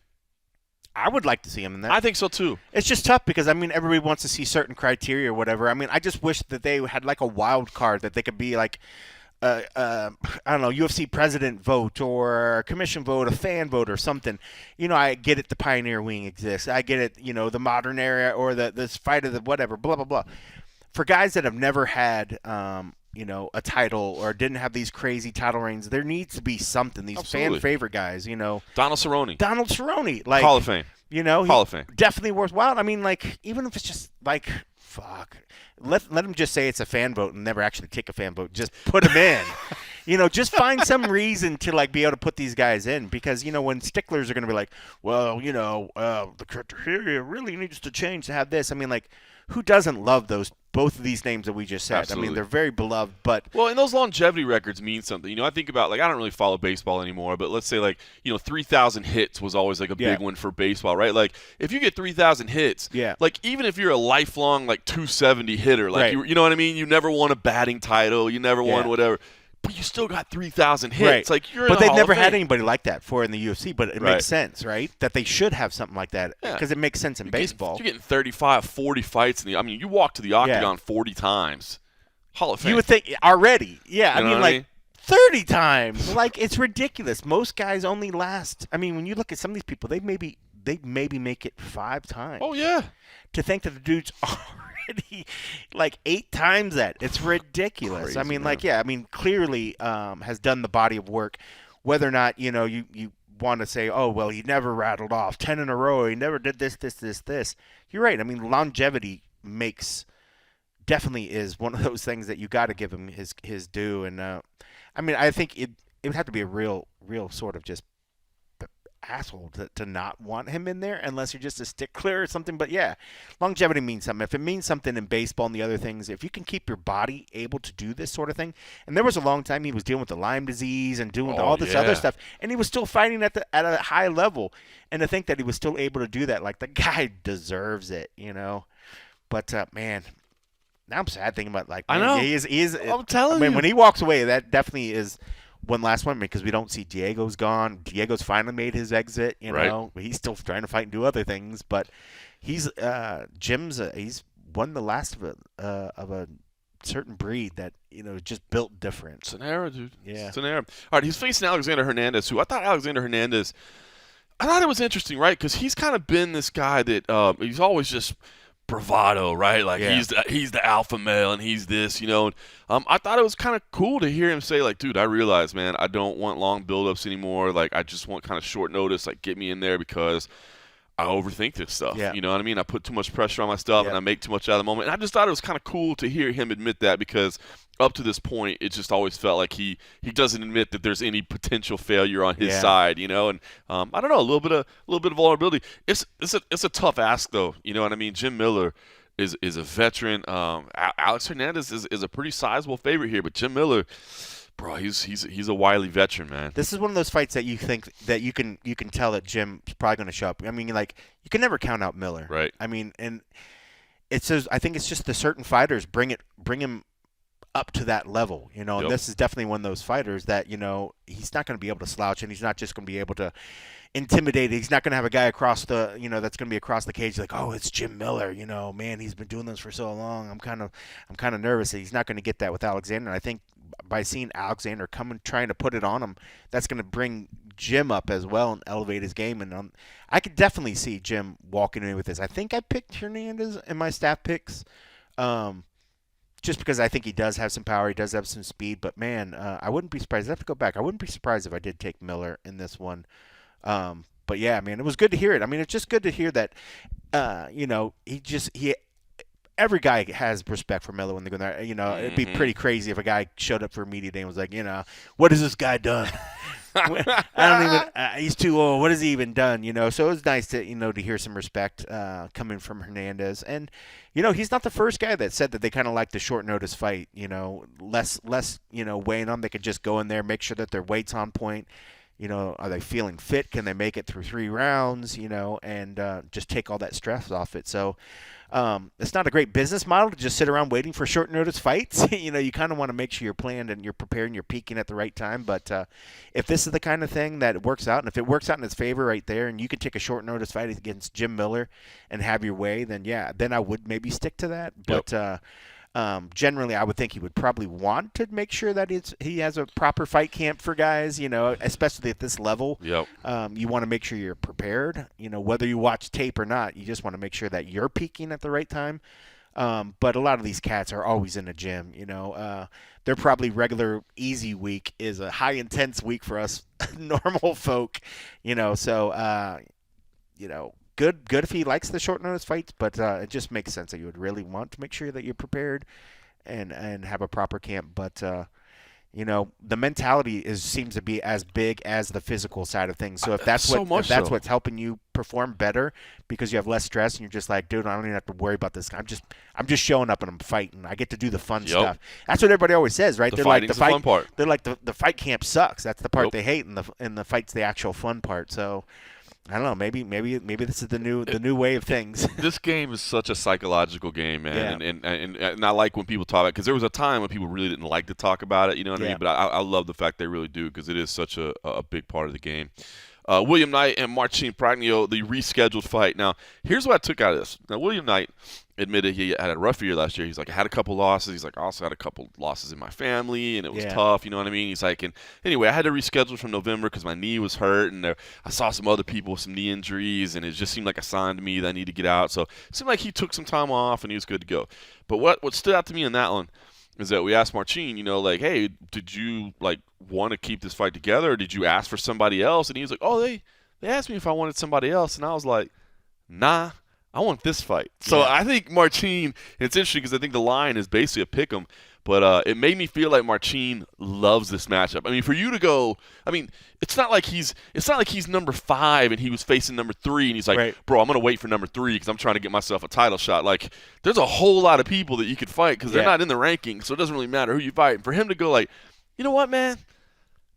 I would like to see him in that. I think so too. It's just tough because I mean everybody wants to see certain criteria or whatever. I mean I just wish that they had like a wild card that they could be like, I don't know, UFC president vote or a commission vote, a fan vote or something. You know, I get it. The Pioneer Wing exists. I get it. You know, the modern era or this fight of the whatever. Blah blah blah. For guys that have never had, you know, a title or didn't have these crazy title reigns, there needs to be something. These Absolutely. fan favorite guys, you know. Donald Cerrone, like Hall of Fame. You know, Hall of Fame. Definitely worthwhile. I mean, like, even if it's just like, fuck, let him just say it's a fan vote and never actually take a fan vote. Just put him in. You know, just find some reason to like be able to put these guys in because you know when sticklers are going to be like, well, you know, the criteria really needs to change to have this. I mean, like, who doesn't love both of these names that we just said? Absolutely. I mean, they're very beloved, but well, and those longevity records mean something. You know, I think about like I don't really follow baseball anymore, but let's say like 3,000 hits was always like a big one for baseball, right? Like if you get 3,000 hits, like even if you're a lifelong like 270 hitter, like you know what I mean, you never won a batting title, you never won whatever. But you still got 3,000 hits. Like you're. But they've never had anybody like that in the UFC. But it makes sense, right? That they should have something like that because it makes sense in baseball. You're getting 35, 40 fights I mean, you walk to the octagon 40 times. Hall of Fame. You would think already, yeah. You know I mean, 30 times. Like it's ridiculous. Most guys only last. I mean, when you look at some of these people, they maybe make it 5 times. Oh yeah. To think that the dude's already like 8 times that. It's ridiculous. Crazy, I mean, man. Clearly has done the body of work. Whether or not, you know, you want to say, oh, well, he never rattled off 10 in a row. He never did this. You're right. I mean, longevity definitely is one of those things that you got to give him his due. And, I mean, I think it would have to be a real sort of just asshole to not want him in there unless you're just a stickler or something. But yeah, longevity means something. If it means something in baseball and the other things, if you can keep your body able to do this sort of thing, and there was a long time he was dealing with the Lyme disease and doing all this other stuff, and he was still fighting at a high level, and to think that he was still able to do that, like the guy deserves it, you know. But man, now I'm sad thinking about I know he is. I'm telling you, when he walks away, that definitely is one last one because we don't see Diego's gone. Diego's finally made his exit, you know. He's still trying to fight and do other things, but he's he's one the last of a certain breed that, you know, just built different. It's an era, dude. Yeah. It's an era. All right, he's facing Alexander Hernandez, who I thought it was interesting, right? Because he's kind of been this guy that he's always just bravado, right? Like he's the alpha male and he's this, you know. I thought it was kind of cool to hear him say, like, dude, I realize, man, I don't want long build-ups anymore. Like, I just want kind of short notice. Like, get me in there because I overthink this stuff. Yeah. You know what I mean? I put too much pressure on my stuff and I make too much out of the moment. And I just thought it was kind of cool to hear him admit that because up to this point, it just always felt like he doesn't admit that there's any potential failure on his side, you know. And I don't know, a little bit of vulnerability. It's a tough ask though, you know what I mean? Jim Miller is a veteran. Alex Hernandez is a pretty sizable favorite here, but Jim Miller, bro, he's a wily veteran, man. This is one of those fights that you think that you can tell that Jim's probably going to show up. I mean, like, you can never count out Miller, right? I mean, and I think it's just the certain fighters bring him up to that level, you know. And this is definitely one of those fighters that, you know, he's not going to be able to slouch, and he's not just going to be able to intimidate. He's not going to have a guy across the, you know, that's going to be across the cage like, oh, it's Jim Miller, you know, man, he's been doing this for so long. I'm kind of nervous that he's not going to get that with Alexander. And I think by seeing Alexander trying to put it on him, that's going to bring Jim up as well and elevate his game. And I could definitely see Jim walking in with this. I think I picked Hernandez in my staff picks, just because I think he does have some power, he does have some speed. But man, I wouldn't be surprised. I have to go back. I wouldn't be surprised if I did take Miller in this one. But yeah, man, it was good to hear it. I mean, it's just good to hear that, you know, every guy has respect for Miller when they go there. You know, it'd be pretty crazy if a guy showed up for a media day and was like, you know, what has this guy done? I don't even. He's too old. What has he even done? So it was nice to to hear some respect coming from Hernandez, and he's not the first guy that said that they kind of like the short notice fight. Less weighing on. They could just go in there, make sure that their weight's on point. Are they feeling fit? Can they make it through 3 rounds? And just take all that stress off it. So. It's not a great business model to just sit around waiting for short notice fights. You kind of want to make sure you're planned and you're prepared and you're peaking at the right time. But if this is the kind of thing that works out, and if it works out in his favor right there, and you can take a short notice fight against Jim Miller and have your way, then then I would maybe stick to that. But generally, I would think he would probably want to make sure that he has a proper fight camp for guys, especially at this level. Yep. You want to make sure you're prepared, whether you watch tape or not. You just want to make sure that you're peaking at the right time. But a lot of these cats are always in the gym, They're probably regular easy week is a high intense week for us normal folk, So, good if he likes the short notice fights, but it just makes sense that you would really want to make sure that you're prepared and have a proper camp. But the mentality seems to be as big as the physical side of things. So if that's what's helping you perform better because you have less stress and you're just like, dude, I don't even have to worry about this. I'm just showing up and I'm fighting. I get to do the fun stuff. That's what everybody always says, right? They're like the fun part. They're like the fight camp sucks. That's the part they hate, and the fight's the actual fun part. So. I don't know. Maybe this is the new way of things. This game is such a psychological game, man, and I like when people talk about it because there was a time when people really didn't like to talk about it. You know what I mean? But I love the fact they really do because it is such a big part of the game. William Knight and Marcin Pragno, the rescheduled fight. Now, here's what I took out of this. Now, William Knight admitted he had a rough year last year. He's like, I had a couple losses. He's like, I also had a couple losses in my family, and it was tough. You know what I mean? He's like, and anyway, I had to reschedule from November because my knee was hurt, and I saw some other people with some knee injuries, and it just seemed like a sign to me that I need to get out. So it seemed like he took some time off, and he was good to go. But what stood out to me in that one is that we asked Marcin, hey, did you want to keep this fight together, or did you ask for somebody else? And he was like, oh, they asked me if I wanted somebody else, and I was like, nah, I want this fight. So I think Marcin, it's interesting because I think the line is basically a pick 'em, but it made me feel like Marcin loves this matchup. I mean, for you to go, it's not like he's number 5 and he was facing number 3 and he's like, bro, I'm gonna wait for number 3 because I'm trying to get myself a title shot. Like, there's a whole lot of people that you could fight because they're not in the rankings, so it doesn't really matter who you fight. And for him to go like, you know what, man?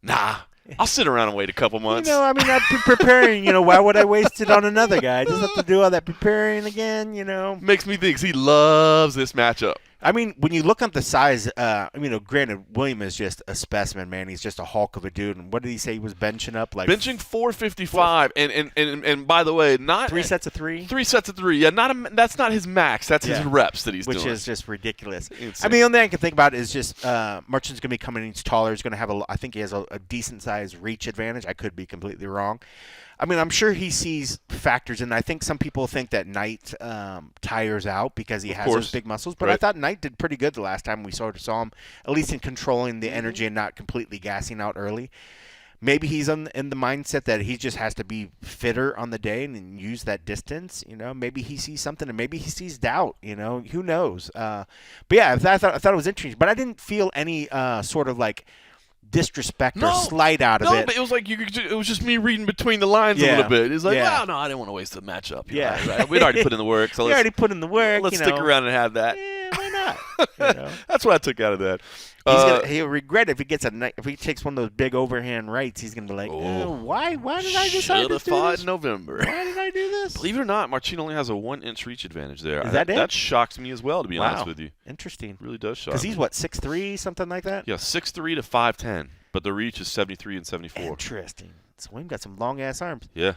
Nah, I'll sit around and wait a couple months. I've been preparing. Why would I waste it on another guy? I just have to do all that preparing again. Makes me think he loves this matchup. I mean, when you look at the size, granted, William is just a specimen, man. He's just a hulk of a dude. And what did he say he was benching up? Benching 455, and by the way, not 3 sets of 3. 3 sets of 3. Yeah, that's not his max. That's his reps that he's doing, which is just ridiculous. Insane. I mean, the only thing I can think about is just Marcin's going to be coming in. He's taller. He's going to have I think he has a decent sized reach advantage. I could be completely wrong. I mean, I'm sure he sees factors, and I think some people think that Knight tires out because he has those big muscles. But I thought Knight did pretty good the last time we saw him, at least in controlling the energy and not completely gassing out early. Maybe he's in the mindset that he just has to be fitter on the day and use that distance. Maybe he sees something, and maybe he sees doubt. Who knows? But yeah, I thought it was interesting. But I didn't feel any sort of disrespect or slight out of it. No, but it was like it was just me reading between the lines a little bit. It's like, well, no, I didn't want to waste the matchup. Right? We'd already put in the work. So already put in the work. Let's stick around and have that. Yeah, why not? That's what I took out of that. He'll regret it if he takes one of those big overhand rights. He's gonna be like, why did I decide to do this? Should have fought in November. Why did I do this? Believe it or not, Marcin only has a 1-inch reach advantage there. Is that it? That shocks me as well, to be honest with you. Interesting. It really does shock. Because he's 6'3", something like that. Yeah, 6'3" to 5'10", but the reach is 73 and 74. Interesting. So we've got some long ass arms. Yeah.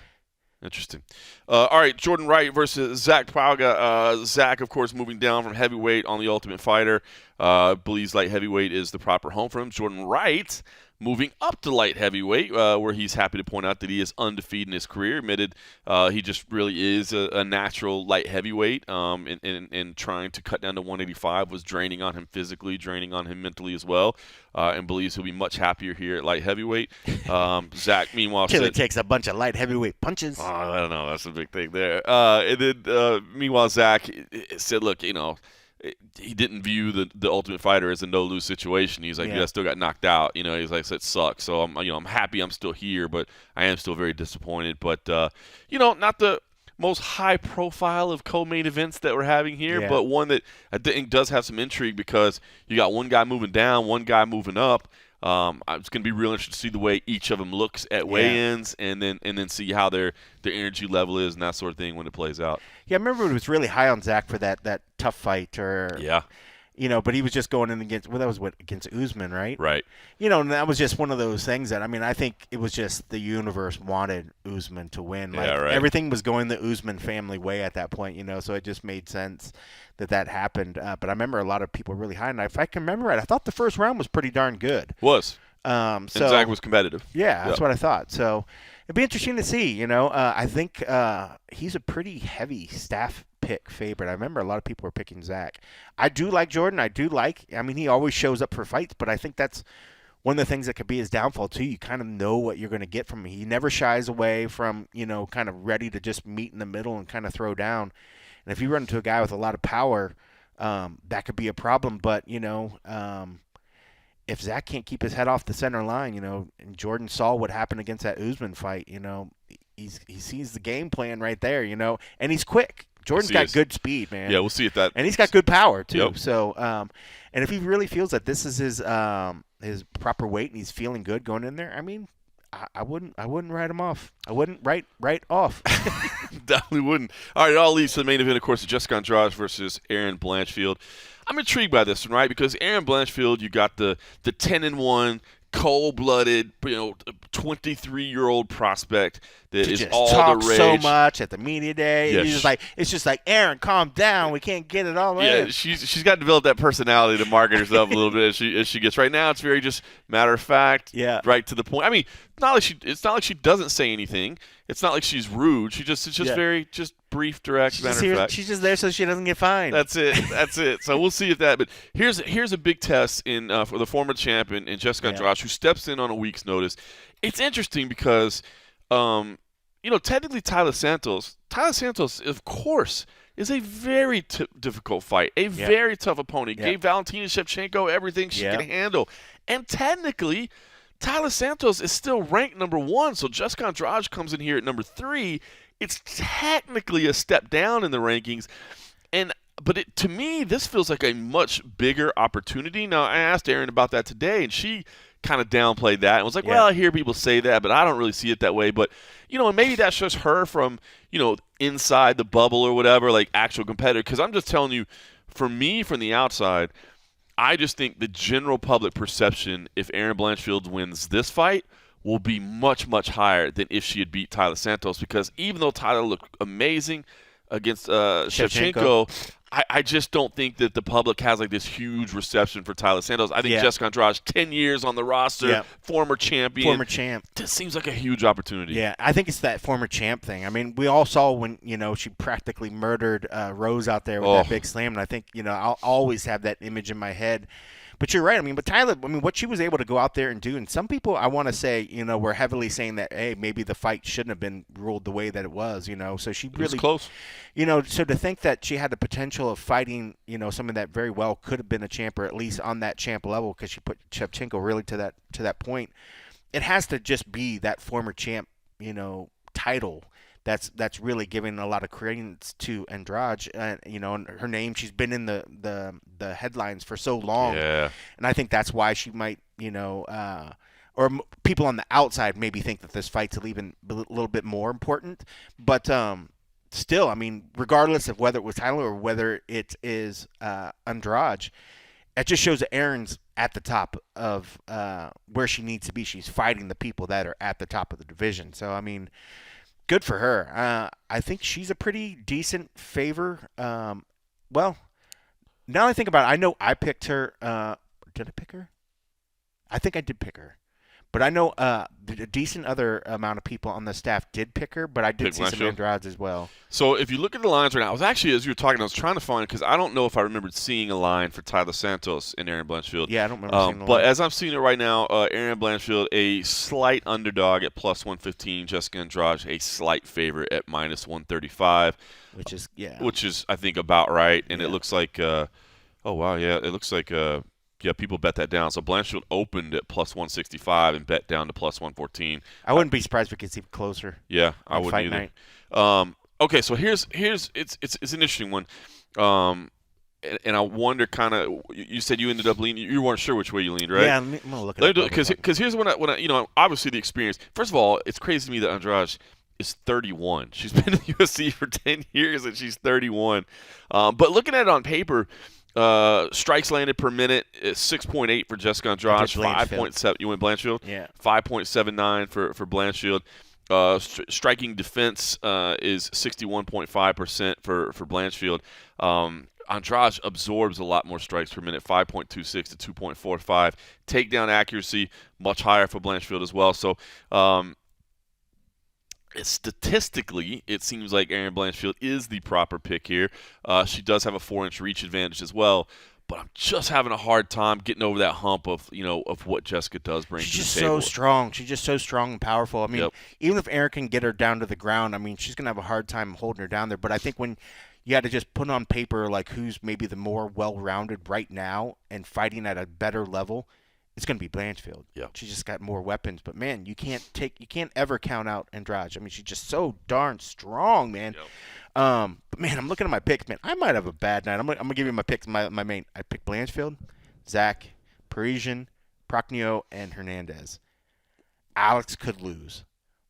Interesting. All right, Jordan Wright versus Zach Pauga. Zach, of course, moving down from heavyweight on The Ultimate Fighter. Believes light heavyweight is the proper home for him. Jordan Wright moving up to light heavyweight, where he's happy to point out that he is undefeated in his career. Admitted he just really is a natural light heavyweight, and trying to cut down to 185 was draining on him physically, draining on him mentally as well, and believes he'll be much happier here at light heavyweight. Zach, meanwhile, Till he takes a bunch of light heavyweight punches. I don't know. That's a big thing there. And then, meanwhile, Zach said, look, he didn't view the Ultimate Fighter as a no lose situation. He's like, Yeah. I still got knocked out. He's like, it sucks. So I'm happy I'm still here, but I am still very disappointed. But not the most high profile of co-main events that we're having here, Yeah. but one that I think does have some intrigue because you got one guy moving down, one guy moving up. It's going to be real interesting to see the way each of them looks at weigh-ins, and then see how their energy level is and that sort of thing when it plays out. Yeah, I remember it was really high on Zach for that tough fight, Yeah. but he was just going in against against Usman, right? Right. And that was just one of those things that I think it was just the universe wanted Usman to win. Like Yeah, right. everything was going the Usman family way at that point, so it just made sense that happened. But I remember a lot of people were really high, and if I can remember right, I thought the first round was pretty darn good. Was. So and Zach was competitive. Yeah, that's what I thought. So it'd be interesting to see. I think he's a pretty heavy staff pick favorite. I remember a lot of people were picking Zach. I do like Jordan. He always shows up for fights, but I think that's one of the things that could be his downfall too. You kind of know what you're going to get from him. He never shies away from, kind of ready to just meet in the middle and kind of throw down. And if you run into a guy with a lot of power, that could be a problem. But, if Zach can't keep his head off the center line, and Jordan saw what happened against that Usman fight, he sees the game plan right there, and he's quick. Jordan's got good speed, man. Yeah, we'll see if that. And he's got good power too. Yep. So, and if he really feels that this is his proper weight and he's feeling good going in there, I wouldn't write him off. I wouldn't write off. Definitely wouldn't. All right, it all leads to the main event, of course, Jessica Andrade versus Erin Blanchfield. I'm intrigued by this one, right? Because Erin Blanchfield, you got the 10-1, cold-blooded, 23-year-old prospect that is all the rage. So much at the media day. Yeah, it's just like, Erin, calm down. We can't get it all Yeah, in. she's got to develop that personality to market herself a little bit as she gets. Right now, it's very just matter of fact, right to the point. It's not like she doesn't say anything. It's not like she's rude. It's just very brief, direct, matter of fact. She's just there so she doesn't get fined. That's it. So we'll see if that. But here's a big test for the former champ in Jessica Andrade, who steps in on a week's notice. It's interesting because, technically Tyler Santos, of course, is a very difficult fight, a very tough opponent. He gave Valentina Shevchenko everything she can handle, and technically, Tyler Santos is still ranked number 1. So Jessica Andrade comes in here at number 3. It's technically a step down in the rankings, but to me, this feels like a much bigger opportunity. Now, I asked Erin about that today, and she kind of downplayed that and was like, well, I hear people say that, but I don't really see it that way. But, and maybe that's just her from, inside the bubble or whatever, like actual competitor. Because I'm just telling you, for me, from the outside, I just think the general public perception, if Erin Blanchfield wins this fight, will be much, much higher than if she had beat Tyler Santos. Because even though Tyler looked amazing against Shevchenko, I just don't think that the public has like this huge reception for Tyler Santos. I think Jessica Andrade, 10 years on the roster, former champion. This seems like a huge opportunity. Yeah, I think it's that former champ thing. We all saw when, she practically murdered Rose out there with that big slam. And I think, I'll always have that image in my head. But you're right. But Tyler, what she was able to go out there and do, and some people, I want to say, were heavily saying that, hey, maybe the fight shouldn't have been ruled the way that it was, So she really, it was close. So to think that she had the potential of fighting, someone that very well could have been a champ, or at least on that champ level, because she put Shevchenko really to that point. It has to just be that former champ, title. That's really giving a lot of credence to Andrade, and her name. She's been in the headlines for so long, and I think that's why she might, or people on the outside maybe think that this fight's even a little bit more important. But still, regardless of whether it was Tyler or whether it is Andrade, it just shows that Erin's at the top of where she needs to be. She's fighting the people that are at the top of the division. So good for her. I think she's a pretty decent favor. Well, now that I think about it, I know I picked her. Did I pick her? I think I did pick her. But I know a decent other amount of people on the staff did pick her, but I did see some Andrades as well. So if you look at the lines right now, I was actually, as you were talking, I was trying to find it because I don't know if I remembered seeing a line for Tyler Santos and Erin Blanchfield. Yeah, I don't remember seeing the line. But as I'm seeing it right now, Erin Blanchfield, a slight underdog at plus 115. Jessica Andrade, a slight favorite at minus 135. Which is, I think, about right. And it looks like Oh wow, yeah, it looks like yeah, people bet that down. So Blanchfield opened at plus 165 and bet down to plus 114. I wouldn't be surprised if it gets even closer. Yeah, I On wouldn't fight either. night. Okay, so here's it's an interesting one. And I wonder kind of you said you ended up leaning. You weren't sure which way you leaned, right? Yeah, I'm gonna look it up. Because here's when I obviously the experience. First of all, it's crazy to me that Andrade is 31. She's been in the UFC for 10 years and she's 31. But looking at it on paper, strikes landed per minute is 6.8 for Jessica Andrade, 5.7. You went Blanchfield? Yeah. 5.79 for Blanchfield. Striking defense is 61.5% for Blanchfield. Andrade absorbs a lot more strikes per minute, 5.26 to 2.45. Takedown accuracy much higher for Blanchfield as well. So statistically, it seems like Erin Blanchfield is the proper pick here. She does have a 4-inch reach advantage as well. But I'm just having a hard time getting over that hump of of what Jessica does bring to the table. She's just so strong. She's just so strong and powerful. I mean, even if Erin can get her down to the ground, I mean, she's gonna have a hard time holding her down there. But I think when you had to just put on paper like who's maybe the more well-rounded right now and fighting at a better level, it's gonna be Blanchfield. Yeah, she just got more weapons. But man, you can't ever count out Andrade. I mean, she's just so darn strong, man. Yep. But man, I'm looking at my picks, man. I might have a bad night. I'm gonna give you my picks. My main. I picked Blanchfield, Zach, Parisian, Prochnio, and Hernandez. Alex could lose.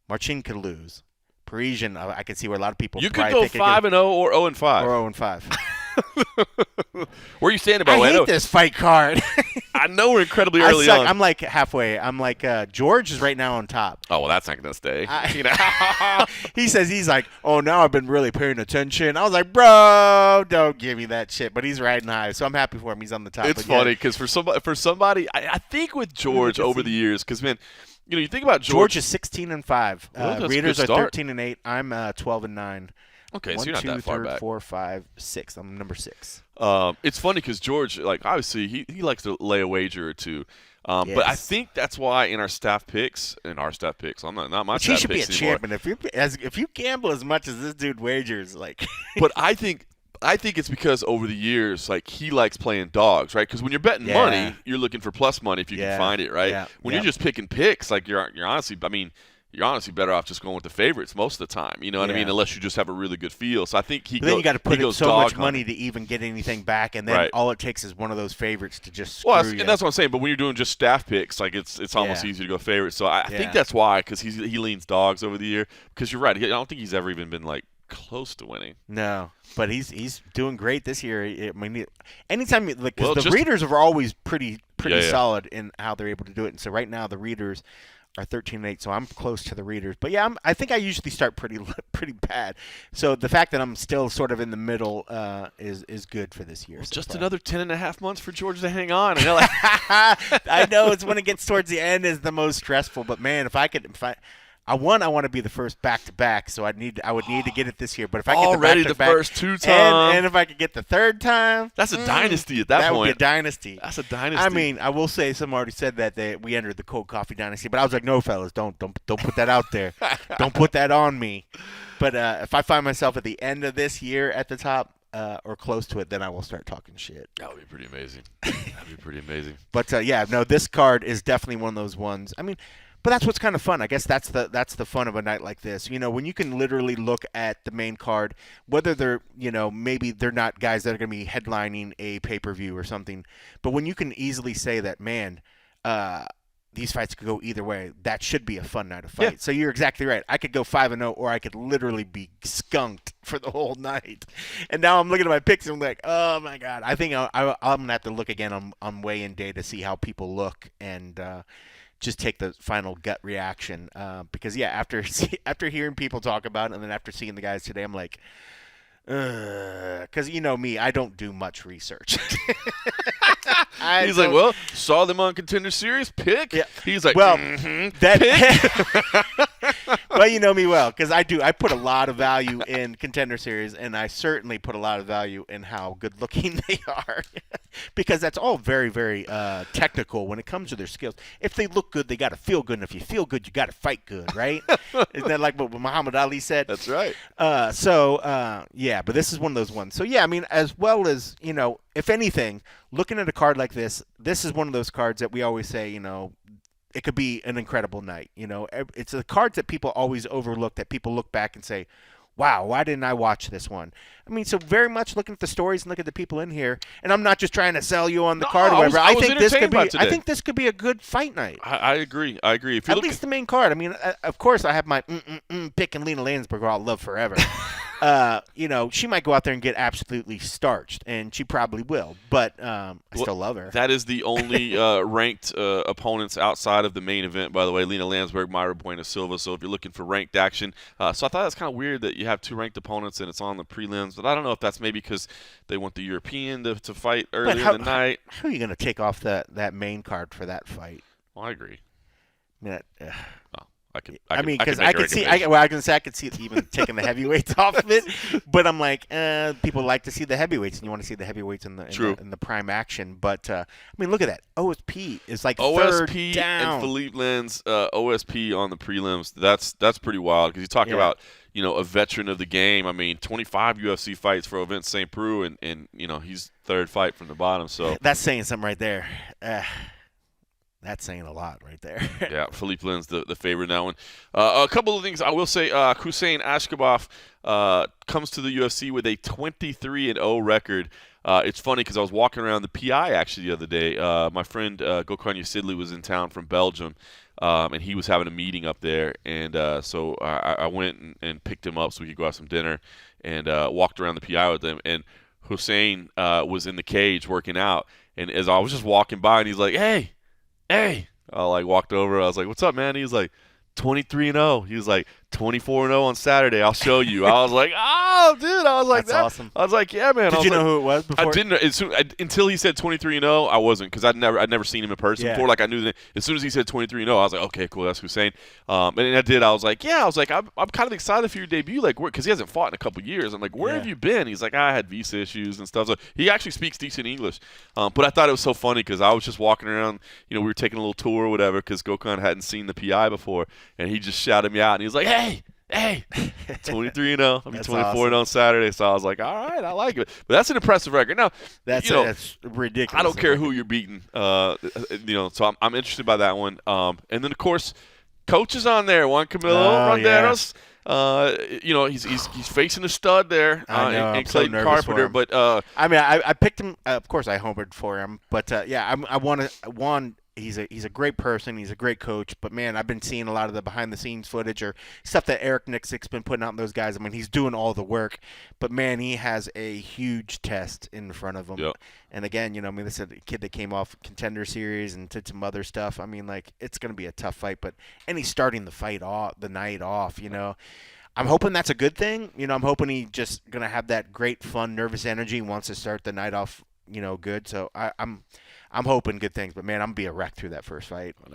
Marcin could lose. Parisian, I can see where a lot of people. You could go 5-0 or 0-5. Or 0-5. Where are you standing, by the way? I hate this fight card. I know we're incredibly early on. I'm like halfway. I'm like George is right now on top. Oh well, that's not gonna stay. He says he's like, oh, now I've been really paying attention. I was like, bro, don't give me that shit. But he's riding high, so I'm happy for him. He's on the top. It's funny because for somebody, I think with George over the years, because man, you think about George. George is 16-5. Readers are 13-8. I'm 12-9. Okay, 1, so you're not 2, that far 3, back. 4, 5, 6. I'm number 6. It's funny because George, like obviously, he likes to lay a wager or two. Yes. But I think that's why in our staff picks, I'm not my staff picks he should be a anymore. champion if you gamble as much as this dude wagers, like. But I think it's because over the years, like he likes playing dogs, right? Because when you're betting money, you're looking for plus money if you can find it, right? Yeah. When you're just picking picks, like you're honestly, I mean, you're honestly better off just going with the favorites most of the time. You know what I mean? Unless you just have a really good feel. So I think then you got to put in so much money to even get anything back, and then all it takes is one of those favorites to just screw you. And that's what I'm saying. But when you're doing just staff picks, like it's almost easier to go favorites. So I think that's why, because he leans dogs over the year. Because you're right. I don't think he's ever even been like close to winning. No, but he's doing great this year. I mean, anytime because the readers are always pretty solid in how they're able to do it. And so right now the readers are 13-8, so I'm close to the readers. But yeah, I think I usually start pretty bad. So the fact that I'm still sort of in the middle is good for this year. Well, just another 10.5 months for George to hang on. And I know it's when it gets towards the end is the most stressful. But man, I want to be the first back-to-back, so I would need to get it this year. But if I get the first 2 times, and if I could get the third time, that's a dynasty at that point. That would be a dynasty. That's a dynasty. I mean, I will say, someone already said that we entered the cold coffee dynasty, but I was like, no, fellas, don't put that out there. Don't put that on me. But if I find myself at the end of this year at the top or close to it, then I will start talking shit. That would be pretty amazing. That'd be pretty amazing. But this card is definitely one of those ones. I mean. But that's what's kind of fun. I guess that's the fun of a night like this. You know, when you can literally look at the main card, whether they're, maybe they're not guys that are going to be headlining a pay-per-view or something, but when you can easily say that, man, these fights could go either way, that should be a fun night of fight. Yeah. So you're exactly right. I could go 5-0, or I could literally be skunked for the whole night. And now I'm looking at my picks and I'm like, oh my God. I think I'm going to have to look again on weigh-in day to see how people look and just take the final gut reaction because after hearing people talk about it and then after seeing the guys today, I'm like, because me, I don't do much research. He's like, well, saw them on Contender Series, pick. Yeah. He's like, well, pick. Well, you know me well because I do. I put a lot of value in Contender Series, and I certainly put a lot of value in how good looking they are, because that's all very, very technical when it comes to their skills. If they look good, they got to feel good, and if you feel good, you got to fight good, right? Isn't that like what Muhammad Ali said? That's right. Yeah, but this is one of those ones. So yeah, I mean, as well as if anything, looking at a card like this is one of those cards that we always say, it could be an incredible night. It's the cards that people always overlook, that people look back and say, wow, why didn't I watch this one? I mean, so very much looking at the stories and look at the people in here, and I'm not just trying to sell you on the card or whatever. I think this could be a good fight night. I agree. If at least the main card. I mean, of course, I have my pick and Lena Landsberg, who I'll love forever. She might go out there and get absolutely starched, and she probably will. But I still love her. That is the only ranked opponents outside of the main event, by the way. Lena Landsberg, Mayra Bueno Silva. So if you're looking for ranked action, so I thought that's kind of weird that you have two ranked opponents and it's on the prelims. But I don't know if that's maybe because they want the European to fight early in the night. How are you going to take off that main card for that fight? Well, I agree. I could see even taking the heavyweights off of it, but I'm like, people like to see the heavyweights, and you want to see the heavyweights in the prime action. But I mean, look at that. OSP is like OSP third down. And Philippe Lins, OSP on the prelims. That's pretty wild because you talk about a veteran of the game. I mean, 25 UFC fights for Vince St. Preux, and he's third fight from the bottom. So that's saying something right there. That's saying a lot right there. Yeah, Philippe Lin's the favorite in that one. A couple of things I will say. Hussein Ashkabov comes to the UFC with a 23-0 record. It's funny because I was walking around the PI actually the other day. My friend Gokhan Sidley was in town from Belgium, and he was having a meeting up there. And so I went and picked him up so we could go have some dinner and walked around the PI with him. And Hussein was in the cage working out. And as I was just walking by, and he's like, hey, I walked over. I was like, what's up, man? He's like, 23-0. He was like, 24-0 on Saturday. I'll show you. I was like, oh, dude. I was like, that's awesome. I was like, yeah, man. Did you know who it was before? I didn't. Until he said 23-0, I wasn't, because I'd never seen him in person before. Like, I knew that as soon as he said 23-0, I was like, okay, cool. That's Hussein. And I did. I was like, I'm kind of excited for your debut, like, because he hasn't fought in a couple years. I'm like, where have you been? He's like, I had visa issues and stuff. So he actually speaks decent English. But I thought it was so funny because I was just walking around. We were taking a little tour or whatever because Gokhan hadn't seen the PI before, and he just shouted me out, and he was like, hey, 23-0. I'll be 24-0 on Saturday. So I was like, all right, I like it. But that's an impressive record. Now, that's ridiculous. I don't care who you're beating. So I'm interested by that one. And then of course, coach is on there. Juan Camilo Ronderos. Yeah. He's facing a stud there. And Clayton Carpenter. But I mean, I picked him. Of course, I homered for him. But I want to Juan. He's a great person. He's a great coach. But, man, I've been seeing a lot of the behind-the-scenes footage or stuff that Eric Nixick's been putting out in those guys. I mean, he's doing all the work. But, man, he has a huge test in front of him. Yep. And, again, this is a kid that came off Contender Series and did some other stuff. I mean, like, it's going to be a tough fight. And he's starting the night off, I'm hoping that's a good thing. I'm hoping he's just going to have that great, fun, nervous energy and wants to start the night off, good. So I'm hoping good things, but man, I'm gonna be a wreck through that first fight. I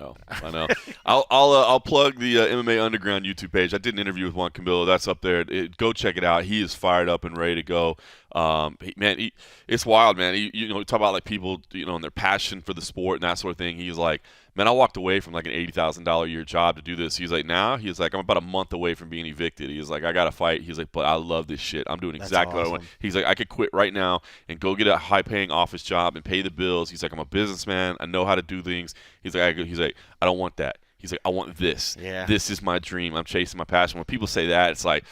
know. I'll plug the MMA Underground YouTube page. I did an interview with Juan Camilo. That's up there. Go check it out. He is fired up and ready to go. It's wild, man. You talk about like people, and their passion for the sport and that sort of thing. He's like, man, I walked away from like an $80,000 a year job to do this. He's like, I'm about a month away from being evicted. He's like, I got to fight. He's like, but I love this shit. I'm doing exactly what I want. He's like, I could quit right now and go get a high-paying office job and pay the bills. He's like, I'm a businessman. I know how to do things. He's like, I don't want that. He's like, I want this. Yeah. This is my dream. I'm chasing my passion. When people say that, it's like,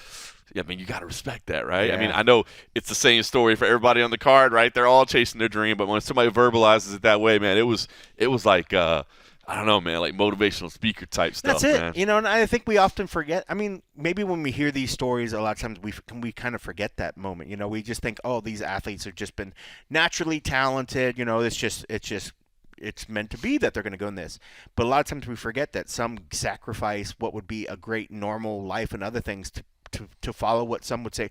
I mean, you got to respect that, right? Yeah. I mean, I know it's the same story for everybody on the card, right? They're all chasing their dream, but when somebody verbalizes it that way, man, it was like I don't know, man, like motivational speaker type stuff. That's it, man. And I think we often forget. I mean, maybe when we hear these stories, a lot of times we kind of forget that moment. We just think, oh, these athletes have just been naturally talented. It's meant to be that they're going to go in this. But a lot of times we forget that some sacrifice what would be a great normal life and other things to to follow what some would say,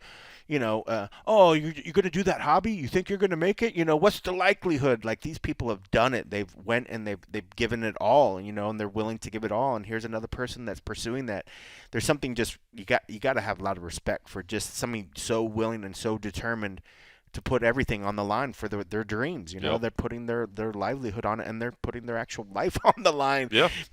oh, you're going to do that hobby? You think you're going to make it? What's the likelihood? Like, these people have done it. They've went and they've given it all, and they're willing to give it all. And here's another person that's pursuing that. There's something just you got to have a lot of respect for just somebody so willing and so determined to put everything on the line for their dreams. Yep. They're putting their livelihood on it, and they're putting their actual life on the line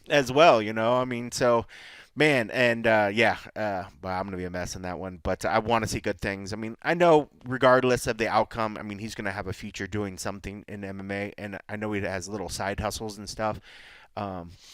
as well. I mean, so. Man, and but I'm going to be a mess in that one. But I want to see good things. I mean, I know regardless of the outcome, I mean, he's going to have a future doing something in MMA, and I know he has little side hustles and stuff.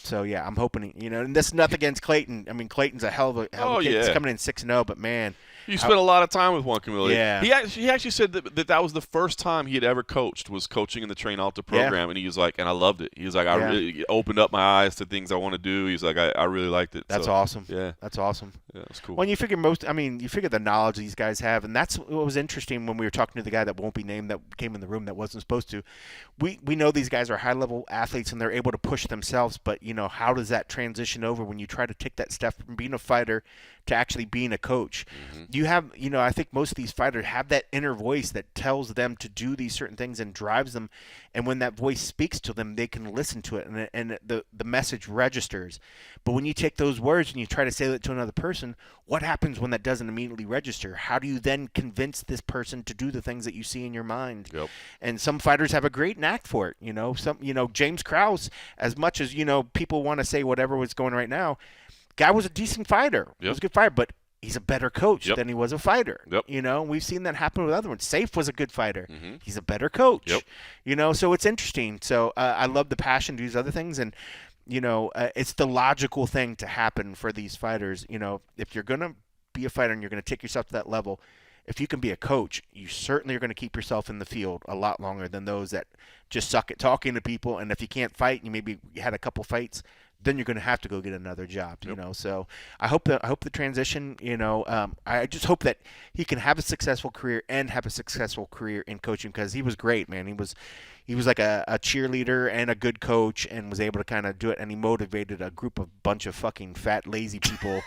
So, yeah, I'm hoping, and this is nothing against Clayton. I mean, Clayton's a hell of a kid. He's coming in 6-0, but, man. You spent a lot of time with Juan Camilo. Yeah. He actually said that was the first time he had ever coached, was coaching in the Train Alta program, and he was like, and I loved it. He was like, I really opened up my eyes to things I want to do. He's like, I really liked it. That's awesome. Yeah. That's awesome. Yeah, that's cool. Well, you figure the knowledge these guys have, and that's what was interesting when we were talking to the guy that won't be named that came in the room that wasn't supposed to. We know these guys are high-level athletes, and they're able to push themselves, but, how does that transition over when you try to take that step from being a fighter to actually being a coach? Mm-hmm. You have, I think most of these fighters have that inner voice that tells them to do these certain things and drives them. And when that voice speaks to them, they can listen to it, and the message registers. But when you take those words and you try to say that to another person, what happens when that doesn't immediately register? How do you then convince this person to do the things that you see in your mind? Yep. And some fighters have a great knack for it. James Krause, as much as, people want to say whatever was going right now, guy was a decent fighter. He was a good fighter, but he's a better coach than he was a fighter. Yep. We've seen that happen with other ones. Safe was a good fighter. Mm-hmm. He's a better coach. Yep. So it's interesting. So I love the passion to these other things, and it's the logical thing to happen for these fighters. If you're gonna be a fighter and you're gonna take yourself to that level, if you can be a coach, you certainly are going to keep yourself in the field a lot longer than those that just suck at talking to people. And if you can't fight, you had a couple fights, then you're going to have to go get another job. So I hope the transition. I just hope that he can have a successful career and have a successful career in coaching, because he was great, man. He was like a cheerleader and a good coach, and was able to kind of do it. And he motivated a bunch of fucking fat, lazy people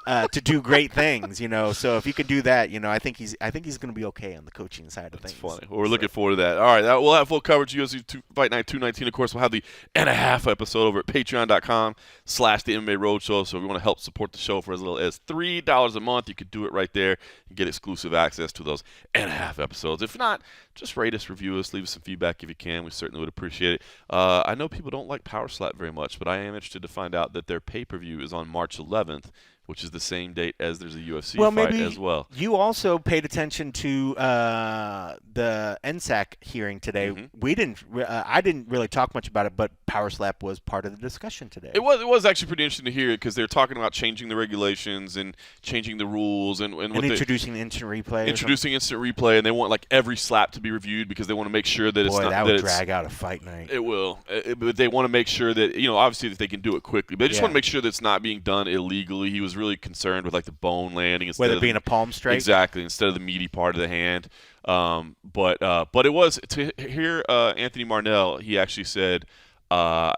to do great things. So if he could do that, I think he's going to be okay on the coaching side of things. That's funny. Well, we're looking forward to that. All right, we'll have full coverage of UFC Fight Night 219. Of course, we'll have the and a half episode over at patreon.com/the MMA Roadshow. So if you want to help support the show for as little as $3 a month, you could do it right there and get exclusive access to those and a half episodes. If not, just rate us, review us, leave us some feedback if you can. We certainly would appreciate it. I know people don't like Power Slap very much, but I am interested to find out that their pay-per-view is on March 11th, which is the same date as there's a UFC fight as well. You also paid attention to the NSAC hearing today. Mm-hmm. I didn't really talk much about it, but Power Slap was part of the discussion today. It was actually pretty interesting to hear it, because they're talking about changing the regulations and changing the rules and introducing instant replay. Instant replay, and they want like every slap to be reviewed, because they want to make sure that it's not that would drag out a fight night. It will, but they want to make sure that obviously that they can do it quickly, but they just want to make sure that it's not being done illegally. He was really concerned with like the bone landing instead whether of being a palm strike, exactly, instead of the meaty part of the hand. But it was to hear Anthony Marnell. He actually said, and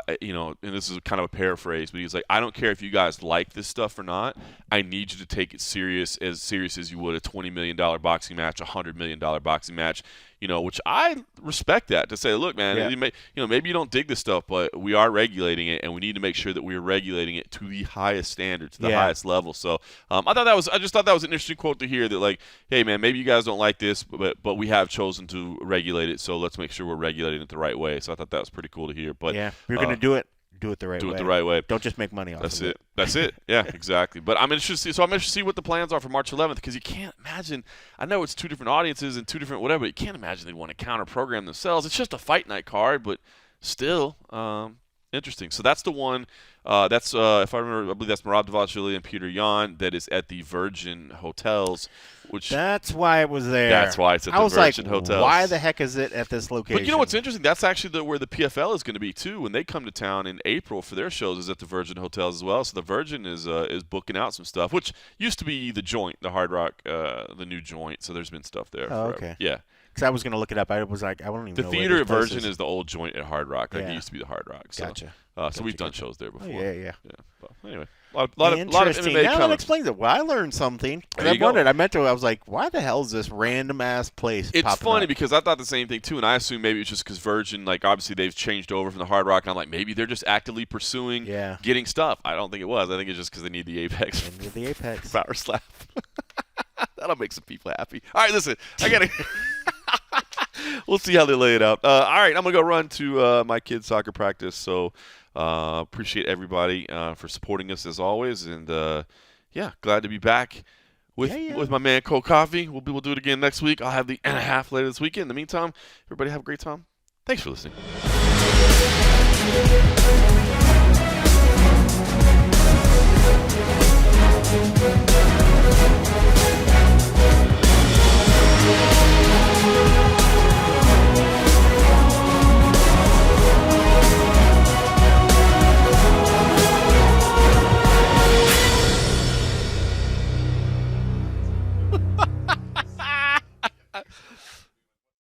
this is kind of a paraphrase, but he's like, I don't care if you guys like this stuff or not. I need you to take it serious as you would a $20 million boxing match, a $100 million boxing match. Which I respect that, to say, look, man, maybe you don't dig this stuff, but we are regulating it, and we need to make sure that we are regulating it to the highest standard, to the highest level. So I just thought that was an interesting quote to hear, that like, hey, man, maybe you guys don't like this, but we have chosen to regulate it, so let's make sure we're regulating it the right way. So I thought that was pretty cool to hear. But if you're going to do it, do it the right way. Do it the right way. Don't just make money off of it. That's it. Yeah, exactly. But I'm interested to see what the plans are for March 11th, because you can't imagine. I know it's two different audiences and two different whatever. But you can't imagine they'd want to counter program themselves. It's just a fight night card, but still interesting. So that's the one. That's if I remember, I believe that's Merab Dvalishvili and Peter Yan. That is at the Virgin Hotels. That's why it was there. That's why it's at the Virgin Hotels. Why the heck is it at this location? But you know what's interesting? That's actually where the PFL is going to be too. When they come to town in April for their shows, is at the Virgin Hotels as well. So the Virgin is booking out some stuff, which used to be the Joint, the Hard Rock, the new Joint. So there's been stuff there. Oh, okay. Yeah. Because I was going to look it up. I was like, I don't even know. The theater at Virgin is the old Joint at Hard Rock. Like it used to be the Hard Rock. So, Gotcha. So we've done shows there before. Oh, yeah. But anyway. A lot of MMA Now that coming. explains it. Well, I learned something. There I you go. wondered. I was like, why the hell is this random ass place? It's popping funny up? because I thought the same thing too, and I assumed maybe it's just because Virgin, like obviously they've changed over from the Hard Rock, and I'm like maybe they're just actively pursuing getting stuff. I don't think it was. I think it's just because they need the Apex. They need the Apex power slap. That'll make some people happy. All right, listen, I gotta. We'll see how they lay it out. All right, I'm gonna go run to my kids' soccer practice. So appreciate everybody for supporting us as always, and yeah, glad to be back with my man Cole Coffee. We'll do it again next week. I'll have the and a half later this weekend. In the meantime, everybody have a great time. Thanks for listening.